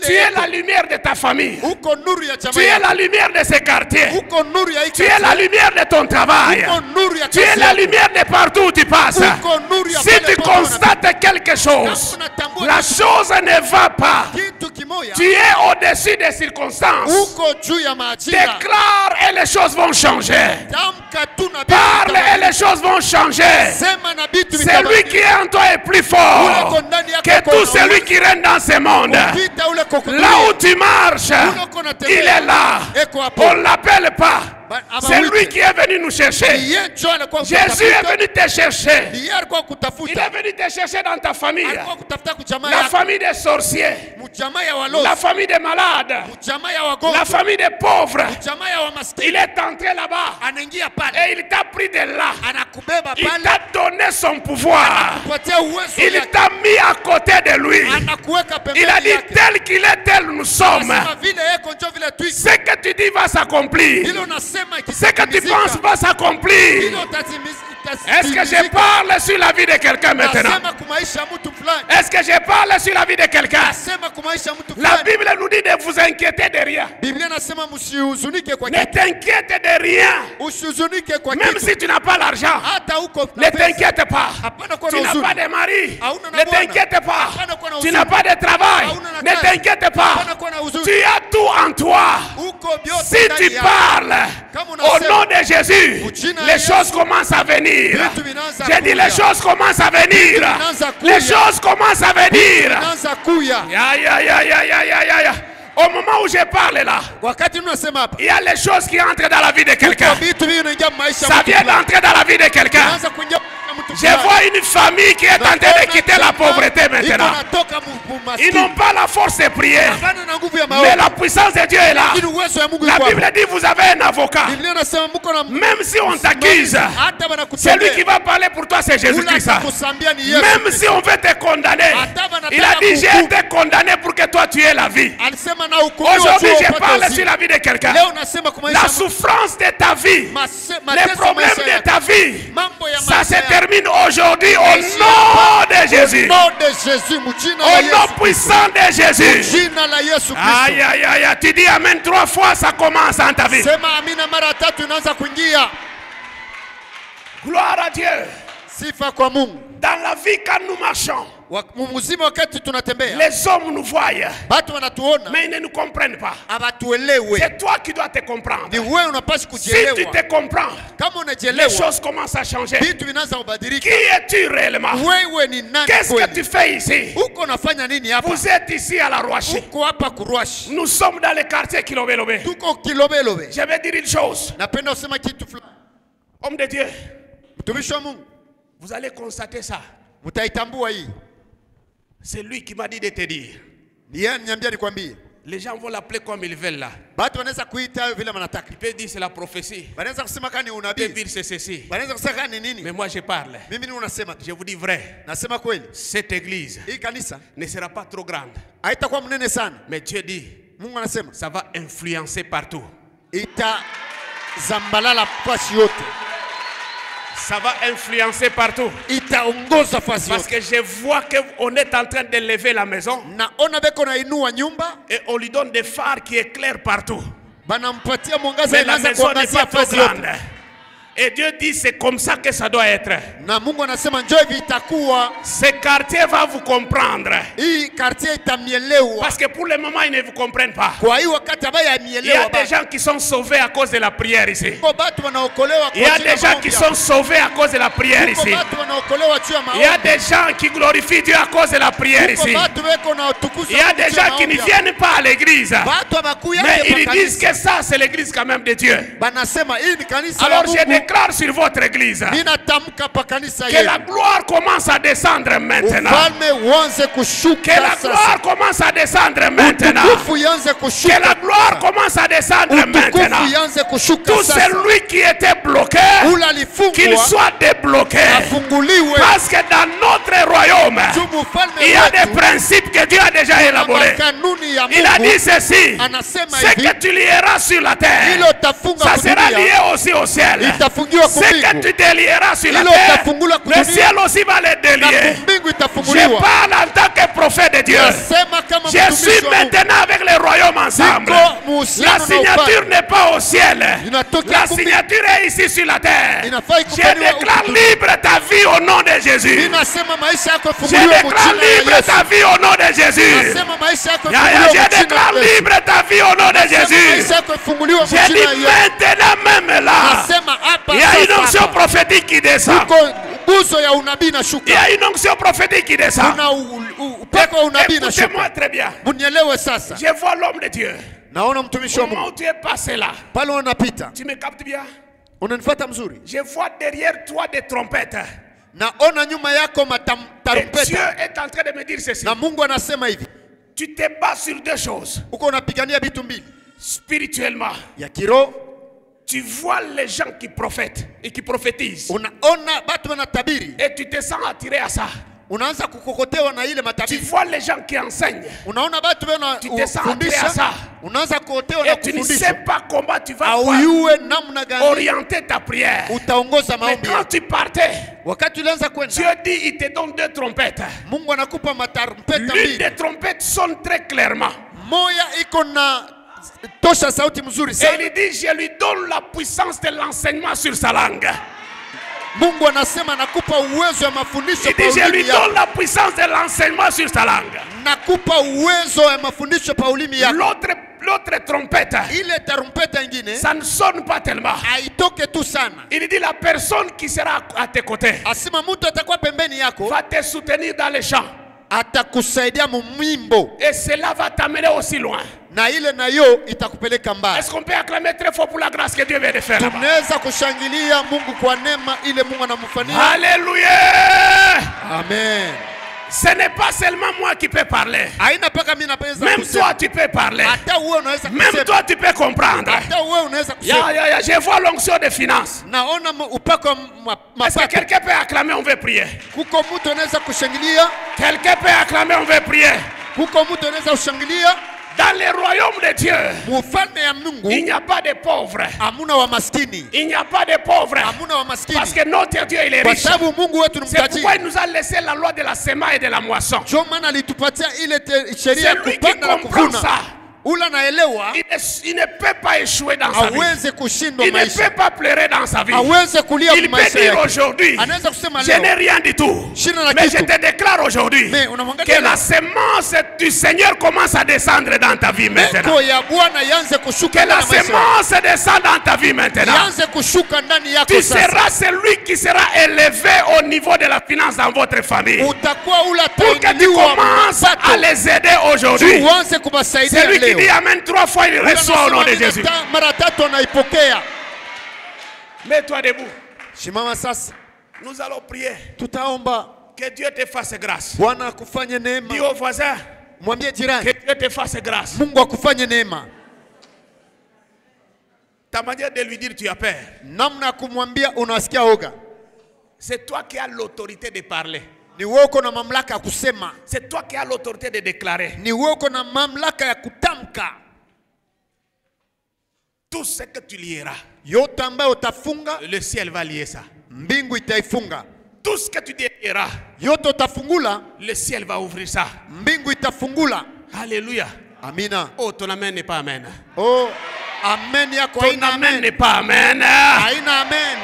Tu es la lumière de ta famille. Tu es la lumière de ces quartiers. Tu es la lumière de ton travail. Tu es la lumière de partout où tu passes. Si tu constates quelque chose, la chose ne va pas, tu es au-dessus des circonstances, déclare et les choses vont changer. Parle et les choses vont changer. Celui qui est en toi est plus fort que tout celui qui règne dans ce monde. Là où tu marches, il est là. On ne l'appelle pas. C'est lui qui est venu nous chercher. Jésus est venu te chercher. Il est venu te chercher dans ta famille. La famille des sorciers. La famille des malades. La famille des pauvres. Il est entré là-bas. Et il t'a pris de là. Il t'a donné son pouvoir. Il t'a mis à côté de lui. Il a dit tel qu'il est, tel nous sommes. Ce que tu dis va s'accomplir. Ce que tu penses va s'accomplir. Est-ce que je parle sur la vie de quelqu'un maintenant? Est-ce que je parle sur la vie de quelqu'un? La Bible nous dit de vous inquiéter de rien. Ne t'inquiète de rien. Même si tu n'as pas l'argent, ne t'inquiète pas. Tu n'as pas de mari, ne t'inquiète pas. Tu n'as pas de travail, ne t'inquiète pas. Tu as tout en toi. Si tu parles au nom de Jésus, les choses commencent à venir. J'ai dit les choses commencent à venir. Les choses commencent à venir. Au moment où je parle là, il y a les choses qui entrent dans la vie de quelqu'un. Ça vient d'entrer dans la vie de quelqu'un. Je vois une famille qui est en train de quitter la pauvreté maintenant. Ils n'ont pas la force de prier. Mais la puissance de Dieu est là. La Bible dit vous avez un avocat. Même si on t'accuse, celui qui va parler pour toi c'est Jésus-Christ. Même si on veut te condamner, il a dit j'ai été condamné pour que toi tu aies la vie. Aujourd'hui je parle sur la vie de quelqu'un. La souffrance de ta vie, les problèmes de ta vie, ça se termine aujourd'hui au nom de Jésus. Au nom puissant de Jésus. Aïe aïe aïe, tu dis amen 3 fois, ça commence dans ta vie. Gloire à Dieu. Dans la vie quand nous marchons, les hommes nous voient, mais ils ne nous comprennent pas. C'est toi qui dois te comprendre. Si tu te comprends, les choses commencent à changer. Qui es-tu réellement? Qu'est-ce que tu fais ici? Vous êtes ici à la Rouachi. Nous sommes dans le quartier Kilobelobé. Je vais dire une chose. Homme de Dieu, vous allez constater ça. C'est lui qui m'a dit de te dire. Les gens vont l'appeler comme ils veulent là. Il peut dire c'est la prophétie. Il peut dire c'est ceci. Mais moi je parle. Je vous dis vrai. Cette église ne sera pas trop grande. Mais Dieu dit ça va influencer partout. Ça va influencer partout. Parce que je vois qu'on est en train de lever la maison. Et on lui donne des phares qui éclairent partout. Mais la maison n'est pas trop grande. Et Dieu dit c'est comme ça que ça doit être. Ce quartier va vous comprendre. Parce que pour le moment ils ne vous comprennent pas. Il y a des gens qui sont sauvés à cause de la prière ici. Il y a des gens qui sont sauvés à cause de la prière ici. Il y a des gens qui glorifient Dieu à cause de la prière ici. Il y a des gens qui ne viennent pas à l'église. Mais ils disent que ça c'est l'église quand même de Dieu. Alors je déclare sur votre église que la gloire commence à descendre maintenant. Que la gloire commence à descendre maintenant. Que la gloire commence à descendre maintenant. Tout celui qui était bloqué, qu'il soit débloqué. Parce que dans notre royaume, il y a des principes que Dieu a déjà élaborés. Il a dit ceci: ce que tu lieras sur la terre, ça sera lié aussi au ciel. Ce que tu délieras sur la terre, le ciel aussi va les délier. Je parle en tant que prophète de Dieu. Je suis maintenant avec le royaume ensemble. La signature n'est pas au ciel. La signature est ici sur la terre. Je déclare libre ta vie au nom de Jésus. Je déclare libre ta vie au nom de Jésus. Je déclare libre ta vie au nom de Jésus. Je dis maintenant même là. onction prophétique qui descend. Il y a une onction prophétique qui descend. Écoutez-moi très bien. Je vois l'homme de Dieu. Au moment où tu es passé là, tu me captes bien? Je vois derrière toi des trompettes. Et Dieu est en train de me dire ceci. Tu te bats sur deux choses. Spirituellement, tu vois les gens qui prophètent et qui prophétisent. Et tu te sens attiré à ça. Tu vois les gens qui enseignent. Tu te sens attiré à ça. Et tu ne sais pas comment tu vas orienter ta prière. Mais quand tu partais, Dieu dit il te donne deux trompettes. L'une des trompettes sonne très clairement. Et il dit je lui donne la puissance de l'enseignement sur sa langue. Il dit je lui donne la puissance de l'enseignement sur sa langue. L'autre trompette, ça ne sonne pas tellement. Il dit la personne qui sera à tes côtés va te soutenir dans les champs. Et cela va t'amener aussi loin. Est-ce qu'on peut acclamer très fort pour la grâce que Dieu vient de faire? Alléluia. Amen. Ce n'est pas seulement moi qui peux parler. Même toi tu peux parler. Même toi tu peux comprendre. Je vois l'onction de finances. Est-ce que quelqu'un peut acclamer? On veut prier. Quelqu'un peut acclamer? On veut prier. Dans le royaume de Dieu, il n'y a pas de pauvres. Il n'y a pas de pauvres. Parce que notre Dieu, il est riche. C'est pourquoi il nous a laissé la loi de la semence et de la moisson. C'est lui qui comprend ça. Il ne peut pas échouer dans sa vie. Il ne peut pas pleurer dans sa vie. Il peut dire aujourd'hui, je n'ai rien du tout. Mais je te déclare aujourd'hui que la semence du Seigneur commence à descendre dans ta vie maintenant. Que la semence descende dans ta vie maintenant. Tu seras celui qui sera élevé au niveau de la finance dans votre famille. Pour que tu commences à les aider aujourd'hui. Celui qui dit Amen 3 fois, il reçoit au nom de Jésus. Mets-toi debout. Nous allons prier. Que Dieu te fasse grâce. Dis au voisin. Que Dieu te fasse grâce. Ta manière de lui dire tu as peur. C'est toi qui as l'autorité de parler. C'est toi qui as l'autorité de déclarer. Tout ce que tu lieras, le ciel va lier ça. Tout ce que tu déclareras, le ciel va ouvrir ça. Alléluia. Amina. Oh, ton amen n'est pas amen. Oh, amen yako ton amen n'est pas amen. Aina amen.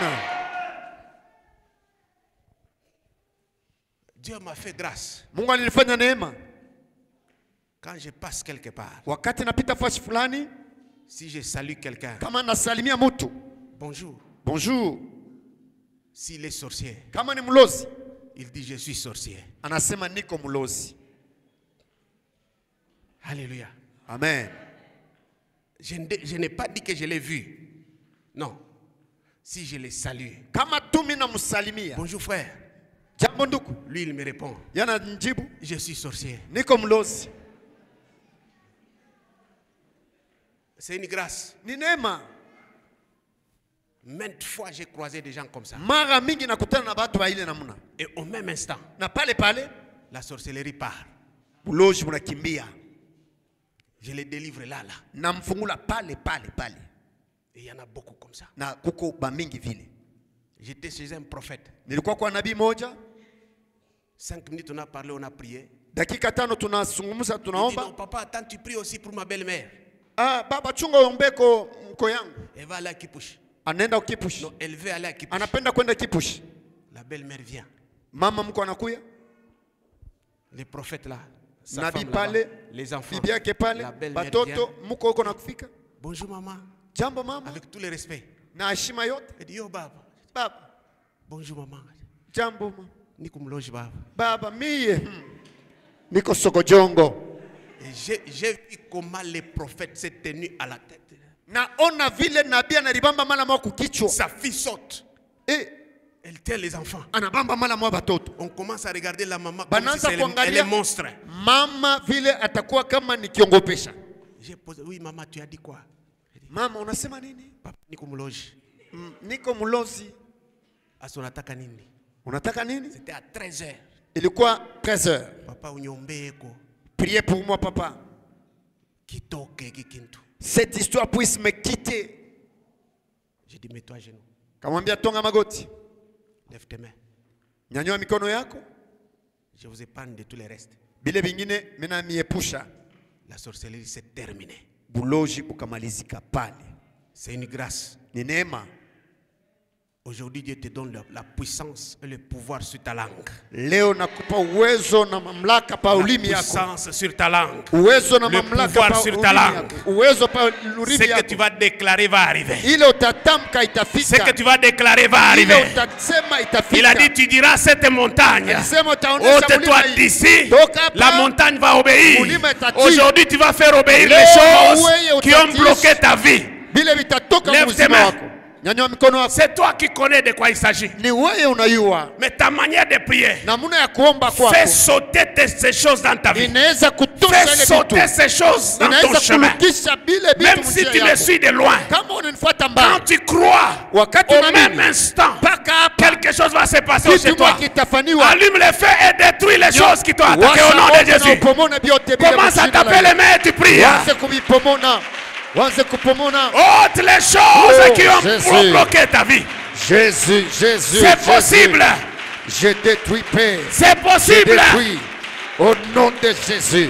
Dieu m'a fait grâce. Mungu alinifanya neema. Quand je passe quelque part, wakati napita fasi fulani, si je salue quelqu'un, kama nasalimia mtu, bonjour. Bonjour. S'il est sorcier, kama ni mlozi, il dit je suis sorcier. Anasema niko mlozi. Alléluia. Amen. Je n'ai pas dit que je l'ai vu. Non. Si je l'ai salué. Kama tu mina msalimia. Bonjour frère. Jambo ndugu. Lui il me répond. Yana njibu. Je suis sorcier. Niko mlozi. C'est une grâce. Ni neema. Maintes fois j'ai croisé des gens comme ça. Mara mingi nakutana na watu wa ile namna. Et au même instant, na pale la sorcellerie part. Buloji munakimbia. Je les délivre là. Na mfungula pale. Et il y en a beaucoup comme ça. Na kuko ba mingi vile. J'étais chez un prophète. Nilikuwa kwa nabii moja. 5 minutes on a parlé, on a prié. Dakika 5 tunazungumza tunaomba. Non, papa, attends, tu pries aussi pour ma belle-mère. Ah, baba chunga ombeko mko yangu. Elle va aller à Kipush. Anaenda Kipush. Non, elle veut aller à Kipush. Anapenda kwenda Kipush. La belle-mère vient. Mama mko anakuya. Les prophètes là. Nabii pale, les enfants. Bibi yake pale, batoto mko huko nakufika. Bonjour maman. Jambo mama. Avec tout le respect. Na heshima yote. Elle dit yo baba. Baba. Bonjour maman. Jambo. Niko mloji baba. Baba mie. Niko sokojongo. J'ai vu comment les prophètes s'est tenu à la tête. Naona vile nabii analibamba mala mwa kukichwa. Sa fille saute. Et elle tient les enfants. Anabamba mala mwa batoto. On commence à regarder la maman comme si elle est monstre. Mama vile atakuwa kama nikiongopesha. J'ai posé, oui maman, tu as dit quoi? Mama unasema nini? Papa niko mloji. Niko mlozi. Asa unataka nini? Unataka nini? C'était à 13h. Ilikuwa 13h. Papa unyombe eko. Priez pour moi papa. Kitoke kikintu. Cette histoire puisse me quitter. J'ai dit mets-toi à genoux. Kamwambia tonga magoti. Lève tes mains. Nyanyua mikono yako. Je vous épargne de tous les restes. Bile bingine mena miepusha. La sorcellerie c'est terminé. Buloji bukamalizika pale. C'est une grâce. Ni neema. Aujourd'hui Dieu te donne la puissance et le pouvoir sur ta langue. Leo nakupa uwezo na mamlaka pa ulimi yako. La puissance sur ta langue. Uwezo na le mamlaka pouvoir pa sur ta langue. Uwezo pa ulimi yako. Ce que tu vas déclarer va arriver. Ile utatamka itafika. Ce que tu vas déclarer va arriver. Ile utasema itafika. Il a dit tu diras cette montagne. Ôte-toi d'ici. La montagne va obéir. Aujourd'hui tu vas faire obéir les choses qui ont bloqué ta vie. Lève tes mains. C'est toi qui connais de quoi il s'agit. Mais ta manière de prier fait sauter ces choses dans ta vie. Fais sauter ces choses dans ton chemin. Même si tu me suis de loin, quand tu crois, au même instant, quelque chose va se passer chez toi. Allume le feu et détruis les choses qui t'ont attaqué au nom de Jésus. Commence à taper les mains et tu pries. Ôte les choses qui ont bloqué ta vie. Jésus. C'est possible. Je détruis paix. C'est possible. Au nom de Jésus.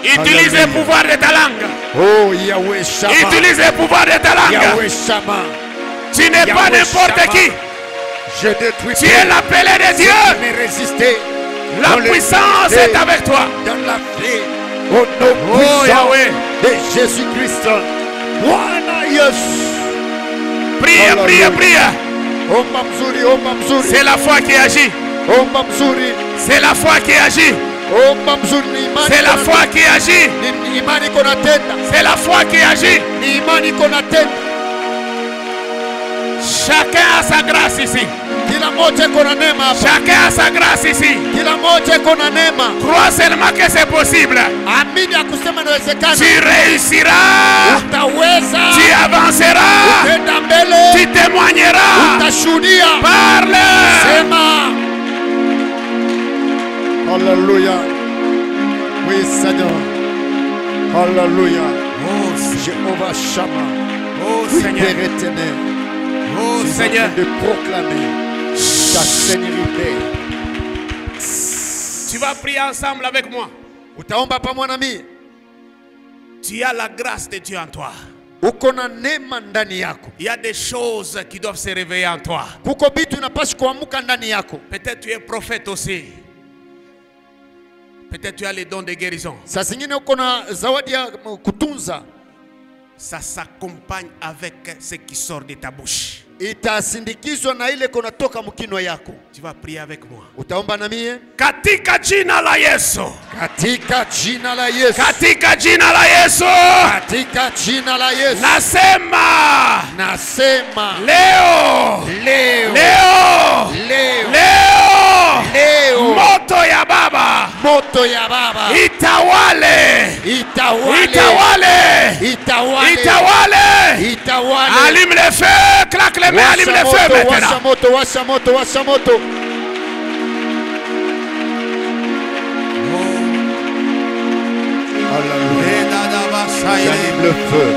Utilise le pouvoir de ta langue. Oh Yahweh Shama. Utilise le pouvoir de ta langue. Yahweh Shama. Tu n'es pas n'importe qui. Je détruis. Tu es l'appelé de Dieu. La puissance est avec toi. Dans la paix. Au nom puissant de Jésus-Christ. Prie. C'est la foi qui agit. C'est la foi qui agit. C'est la foi qui agit. C'est la foi qui agit. Chacun a sa grâce ici. Chacun a sa grâce ici. Crois seulement que c'est possible. Tu réussiras. Tu avanceras. Tu témoigneras. Parle. Alléluia. Oui, Seigneur. Alléluia. Oh, Jéhovah Shama. Oh, Seigneur. Oh, Seigneur. De proclamer ta sénérité. Tu vas prier ensemble avec moi. Tu as la grâce de Dieu en toi. Il y a des choses qui doivent se réveiller en toi. Peut-être tu es prophète aussi. Peut-être tu as les dons de guérison. Ça s'accompagne avec ce qui sort de ta bouche. Tu vas prier avec moi. Katika jina la Yesu. Katika jina la Yesu. Katika jina la Yesu. Katika jina la Yesu. Nasema. Leo. Moto ya Baba. Itawale. Allume le feu. Claque les mains. Allume le feu maintenant. Washa moto. J'allume le feu.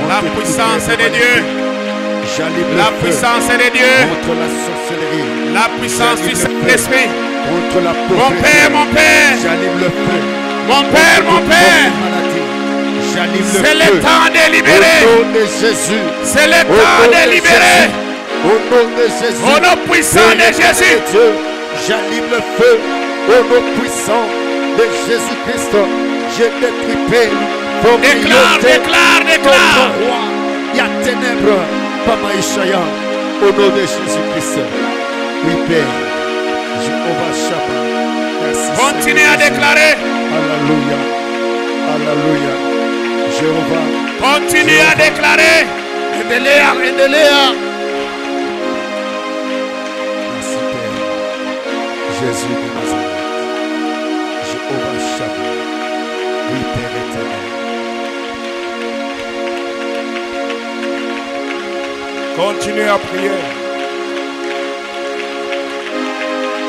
La puissance de Dieu. La puissance de Dieu. Contre la sorcellerie. La puissance du Saint-Esprit. Contre la pauvreté. Mon Père. J'allume le feu. Mon Père. C'est le temps de libérer. Au nom de Jésus. C'est le temps de libérer. Au nom de Jésus. Au nom puissant de Jésus. J'allume le feu. Au nom puissant de Jésus-Christ. Je détruis paix. Déclare. Il y a ténèbres. Papa Ishaya. Au nom de Jésus-Christ. Oui, Père. Jéhovah Shabbat. Merci. Continuez à déclarer. Alléluia. Alléluia. Jéhovah. Continuez à déclarer. Endelea. Merci, Père. Jésus de Nazareth. Jéhovah Shabbat. Oui, Père éternel. Continuez à prier.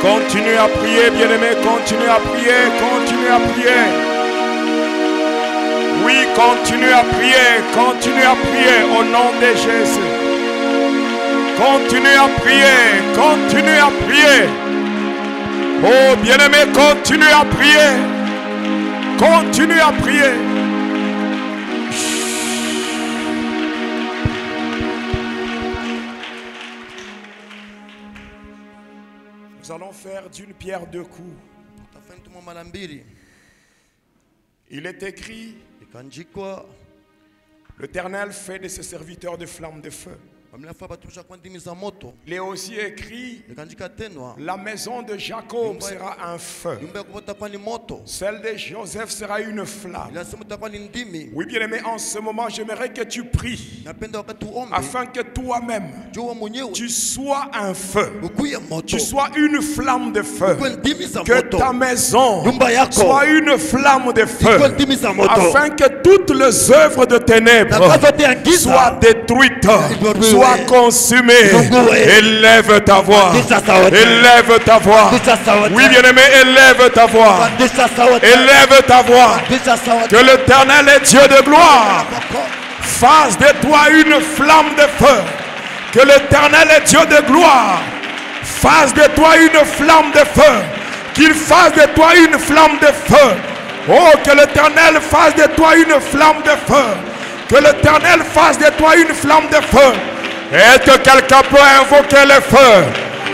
Continuez à prier, bien-aimés. Continuez à prier. Continuez à prier. Oui, continuez à prier. Continuez à prier au nom de Jésus. Continuez à prier. Continuez à prier. Oh, bien-aimés, continuez à prier. Continuez à prier. Nous allons faire d'une pierre deux coups. Il est écrit, l'Éternel fait de ses serviteurs des flammes de feu. Il est aussi écrit, la maison de Jacob sera un feu. Celle de Joseph sera une flamme. Oui, bien-aimé, en ce moment, j'aimerais que tu pries afin que toi-même, tu sois un feu. Tu sois une flamme de feu. Que ta maison soit une flamme de feu. Afin que toutes les œuvres de ténèbres soient détruites. Sois consumé. Élève ta voix. Élève ta voix. Oui, bien-aimé, élève ta voix. Élève ta voix. Que l'Éternel est Dieu de gloire fasse de toi une flamme de feu. Que l'Éternel est Dieu de gloire fasse de toi une flamme de feu. Qu'il fasse de toi une flamme de feu. Oh, que l'Éternel fasse de toi une flamme de feu. Que l'Éternel fasse de toi une flamme de feu. Est-ce que quelqu'un peut invoquer le feu?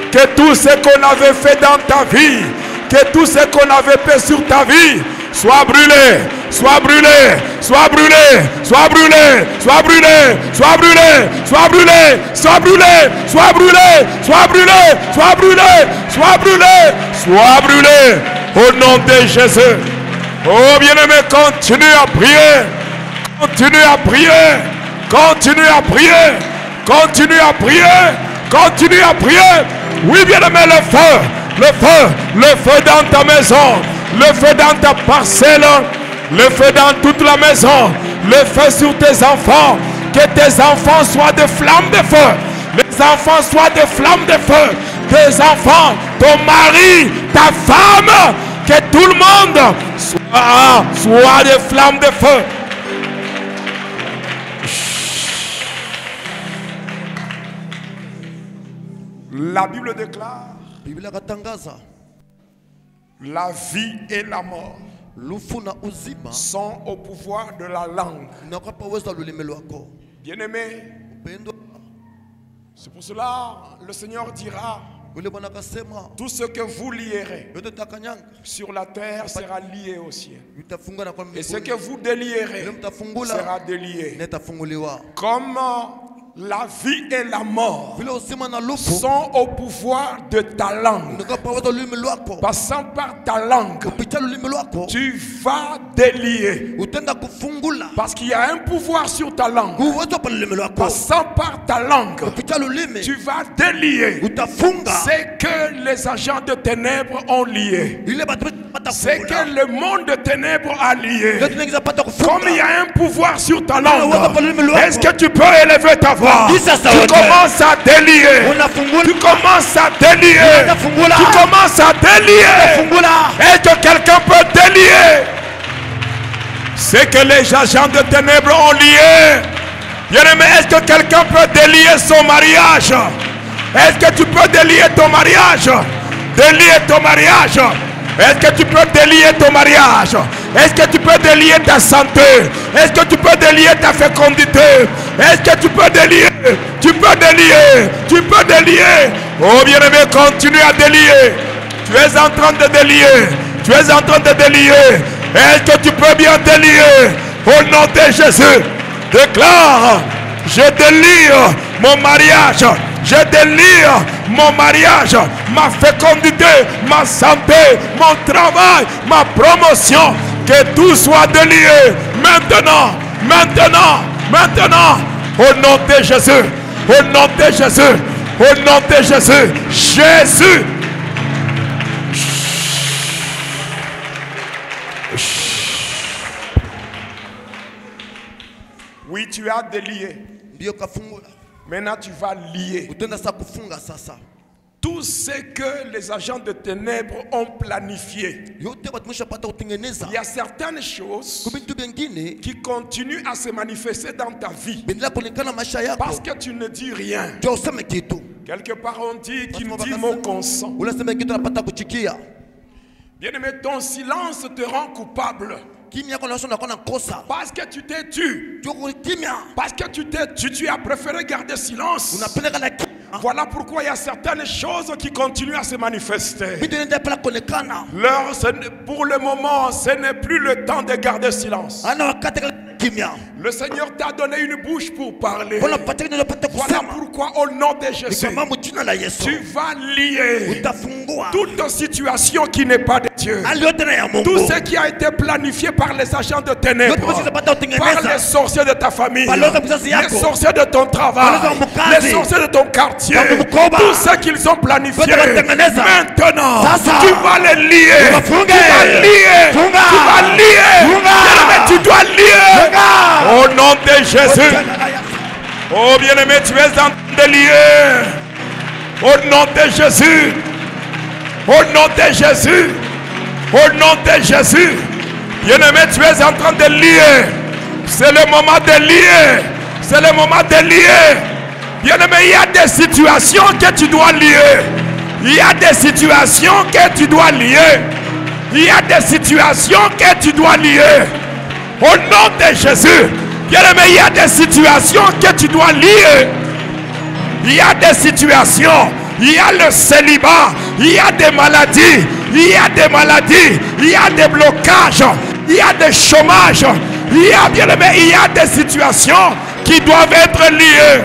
Que tout ce qu'on avait fait dans ta vie, que tout ce qu'on avait fait sur ta vie, soit brûlé, soit brûlé, soit brûlé, soit brûlé, soit brûlé, soit brûlé, soit brûlé, soit brûlé, soit brûlé, soit brûlé, soit brûlé, soit brûlé, soit brûlé, au nom de Jésus. Oh bien-aimé, continue à prier, continue à prier, continue à prier. Continue à prier, continue à prier. Oui, bien-aimé, le feu, le feu, le feu dans ta maison, le feu dans ta parcelle, le feu dans toute la maison, le feu sur tes enfants. Que tes enfants soient des flammes de feu. Les enfants soient des flammes de feu. Tes enfants, ton mari, ta femme, que tout le monde soit des flammes de feu. La Bible déclare, la vie et la mort sont au pouvoir de la langue. Bien-aimé, c'est pour cela le Seigneur dira, tout ce que vous lierez sur la terre sera lié au ciel. Et ce que vous délierez sera délié. Comme la vie et la mort sont au pouvoir de ta langue. Passant par ta langue, tu vas délier. Parce qu'il y a un pouvoir sur ta langue. Passant par ta langue, tu vas délier. C'est que les agents de ténèbres ont lié. C'est que le monde de ténèbres a lié. Comme il y a un pouvoir sur ta langue, est-ce que tu peux élever ta voix? Tu commences à délier. Tu commences à délier. Tu commences à délier. Est-ce que quelqu'un peut délier? C'est que les agents de ténèbres ont lié. Bien-aimé, est-ce que quelqu'un peut délier son mariage? Est-ce que tu peux délier ton mariage? Délier ton mariage. Est-ce que tu peux délier ton mariage? Est-ce que tu peux délier ta santé? Est-ce que tu peux délier ta fécondité? Est-ce que tu peux délier? Tu peux délier. Tu peux délier. Oh bien-aimé, continue à délier. Tu es en train de délier. Tu es en train de délier. Est-ce que tu peux bien délier? Au nom de Jésus, déclare, je délie mon mariage. Je délie mon mariage, ma fécondité, ma santé, mon travail, ma promotion. Que tout soit délié maintenant, maintenant, maintenant. Au nom de Jésus, au nom de Jésus, au nom de Jésus. Jésus. Oui, tu as délié. Maintenant, tu vas lier tout ce que les agents de ténèbres ont planifié. Il y a certaines choses qui continuent à se manifester dans ta vie parce que tu ne dis rien. Quelque part on dit qu'il dit mot consent. Bien-aimé, ton silence te rend coupable. Parce que tu t'es tu. Parce que tu t'es tu as préféré garder silence. Voilà pourquoi il y a certaines choses qui continuent à se manifester. Pour le moment, ce n'est plus le temps de garder silence. Le Seigneur t'a donné une bouche pour parler. Voilà pourquoi au nom de Jésus, tu vas lier toute situation qui n'est pas de Dieu. Tout ce qui a été planifié par les agents de ténèbres, par les sorciers de ta famille, les sorciers de ton travail, les sorciers de ton quartier, tout ce qu'ils ont planifié, maintenant, tu vas les lier. Tu vas lier. Tu vas lier. Tu dois lier. Au nom de Jésus. Oh bien-aimé, tu es en train de lier. Au nom de Jésus. Au nom de Jésus. Au nom de Jésus. Bien-aimé, tu es en train de lier. C'est le moment de lier. C'est le moment de lier. Bien-aimé, il y a des situations que tu dois lier. Il y a des situations que tu dois lier. Il y a des situations que tu dois lier. Au nom de Jésus, bien-aimé, il y a des situations que tu dois lier. Il y a des situations, il y a le célibat, il y a des maladies, il y a des maladies, il y a des blocages, il y a des chômages, il y a, bien-aimé, il y a des situations qui doivent être liées.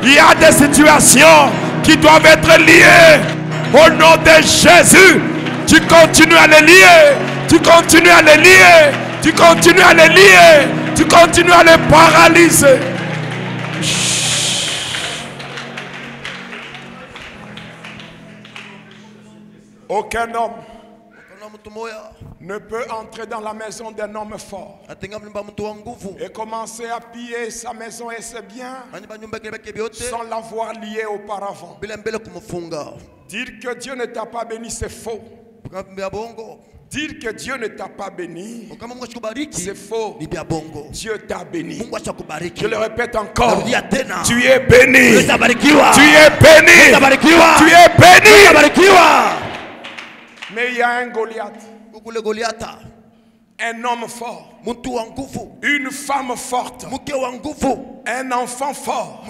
Il y a des situations qui doivent être liées. Au nom de Jésus, tu continues à les lier, tu continues à les lier. Tu continues à les lier. Tu continues à les paralyser. Aucun homme ne peut entrer dans la maison d'un homme fort et commencer à piller sa maison et ses biens sans l'avoir lié auparavant. Dire que Dieu ne t'a pas béni, c'est faux. Dire que Dieu ne t'a pas béni, c'est faux. Dieu t'a béni. Je le répète encore. Tu es béni. Tu es béni. Tu es béni. Mais il y a un Goliath. Un homme fort. Une femme forte. Un enfant fort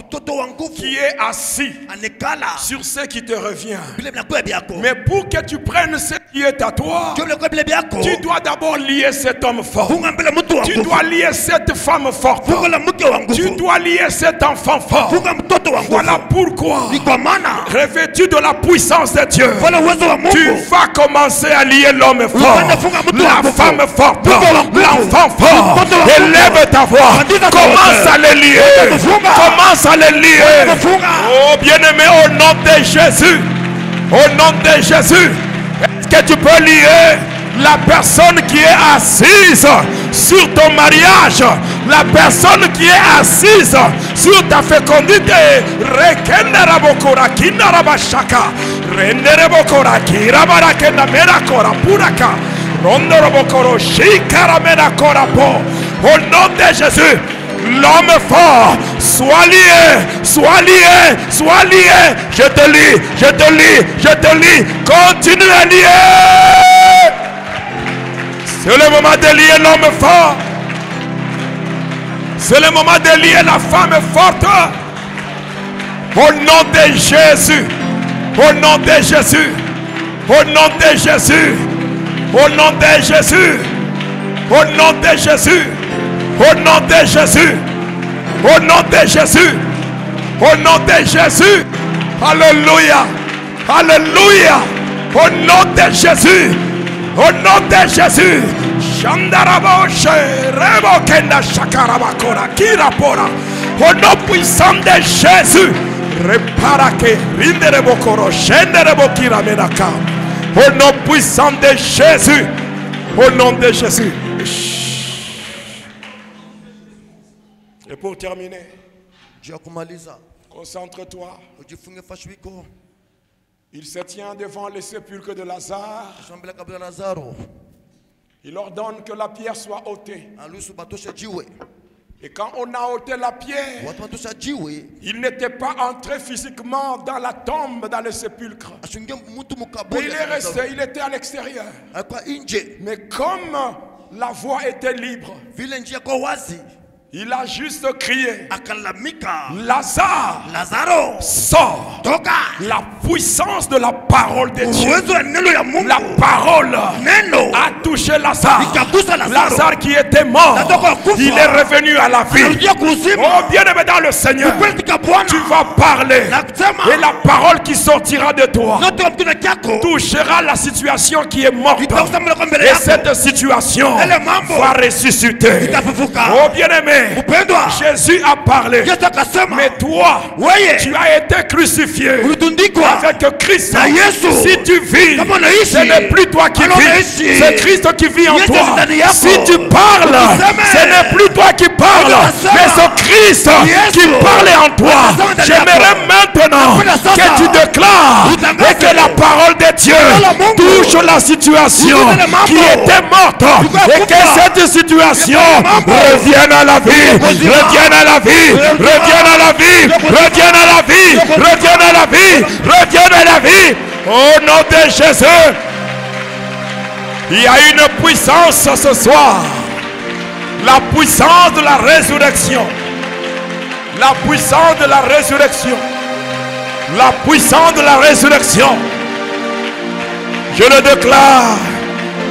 qui est assis sur ce qui te revient. Mais pour que tu prennes ce qui est à toi, tu dois d'abord lier cet homme fort. Tu dois lier cette femme forte. Tu dois lier cet enfant fort. Voilà pourquoi, revêtu de la puissance de Dieu, tu vas commencer à lier l'homme fort, la femme forte, l'enfant fort. Élève ta voix. Commence à les lier. Commence à les lier. Oh bien-aimé, au nom de Jésus. Au nom de Jésus. Est-ce que tu peux lier la personne qui est assise sur ton mariage, la personne qui est assise sur ta fécondité? Au nom de Jésus, l'homme fort, sois lié, sois lié, sois lié. Je te lis, je te lis, je te lis. Continue à lier. C'est le moment de lier l'homme fort. C'est le moment de lier la femme forte. Au nom de Jésus. Au nom de Jésus. Au nom de Jésus. Au nom de Jésus. Au nom de Jésus. Au nom de Jésus. Au nom de Jésus. Au nom de Jésus. Alléluia. Alléluia. Au nom de Jésus. Au nom de Jésus. Au nom puissant de Jésus. Au nom puissant de Jésus. Au nom de Jésus. Et pour terminer, concentre-toi. Il se tient devant le sépulcre de Lazare. Il ordonne que la pierre soit ôtée. Et quand on a ôté la pierre, il n'était pas entré physiquement dans la tombe, dans le sépulcre. Mais il est resté, il était à l'extérieur. Mais comme la voie était libre, il a juste crié, Lazare, sors. La puissance de la parole de Dieu. La parole a touché Lazare. Lazare qui était mort, il est revenu à la vie. Oh bien-aimé dans le Seigneur, tu vas parler et la parole qui sortira de toi touchera la situation qui est morte. Et cette situation va ressusciter. Oh bien-aimé, Jésus a parlé, mais toi, tu as été crucifié avec Christ. Si tu vis, ce n'est plus toi qui vis, c'est Christ qui vit en toi. Si tu parles, ce n'est plus toi qui parles, mais c'est Christ qui parle en toi. J'aimerais maintenant que tu déclares et que la parole de Dieu touche la situation qui était morte et que cette situation revienne à la vie. Reviens à la vie, reviens à la vie, reviens à la vie, reviens à la vie, reviens à la vie. Au nom de Jésus, il y a une puissance ce soir. La puissance de la résurrection. La puissance de la résurrection. La puissance de la résurrection. Je le déclare,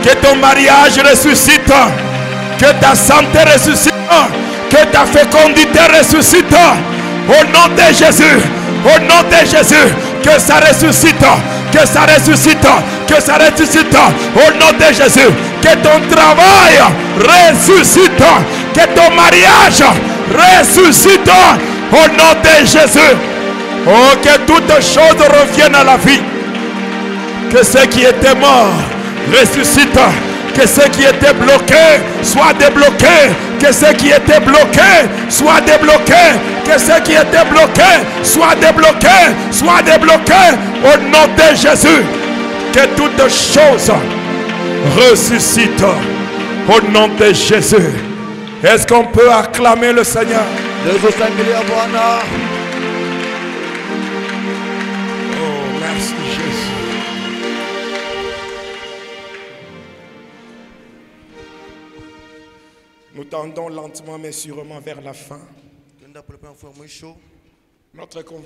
que ton mariage ressuscite, que ta santé ressuscite, que ta fécondité ressuscite. Au nom de Jésus. Au nom de Jésus. Que ça ressuscite. Que ça ressuscite. Que ça ressuscite. Au nom de Jésus. Que ton travail ressuscite. Que ton mariage ressuscite. Au nom de Jésus. Oh, que toutes choses reviennent à la vie. Que ce qui était mort ressuscite. Que ce qui était bloqué soit débloqué. Que ce qui était bloqué soit débloqué. Que ce qui était bloqué soit débloqué. Soit débloqué au nom de Jésus. Que toutes choses ressuscitent au nom de Jésus. Est-ce qu'on peut acclamer le Seigneur? Oh, merci Jésus. Nous tendons lentement mais sûrement vers la fin. Notre convention.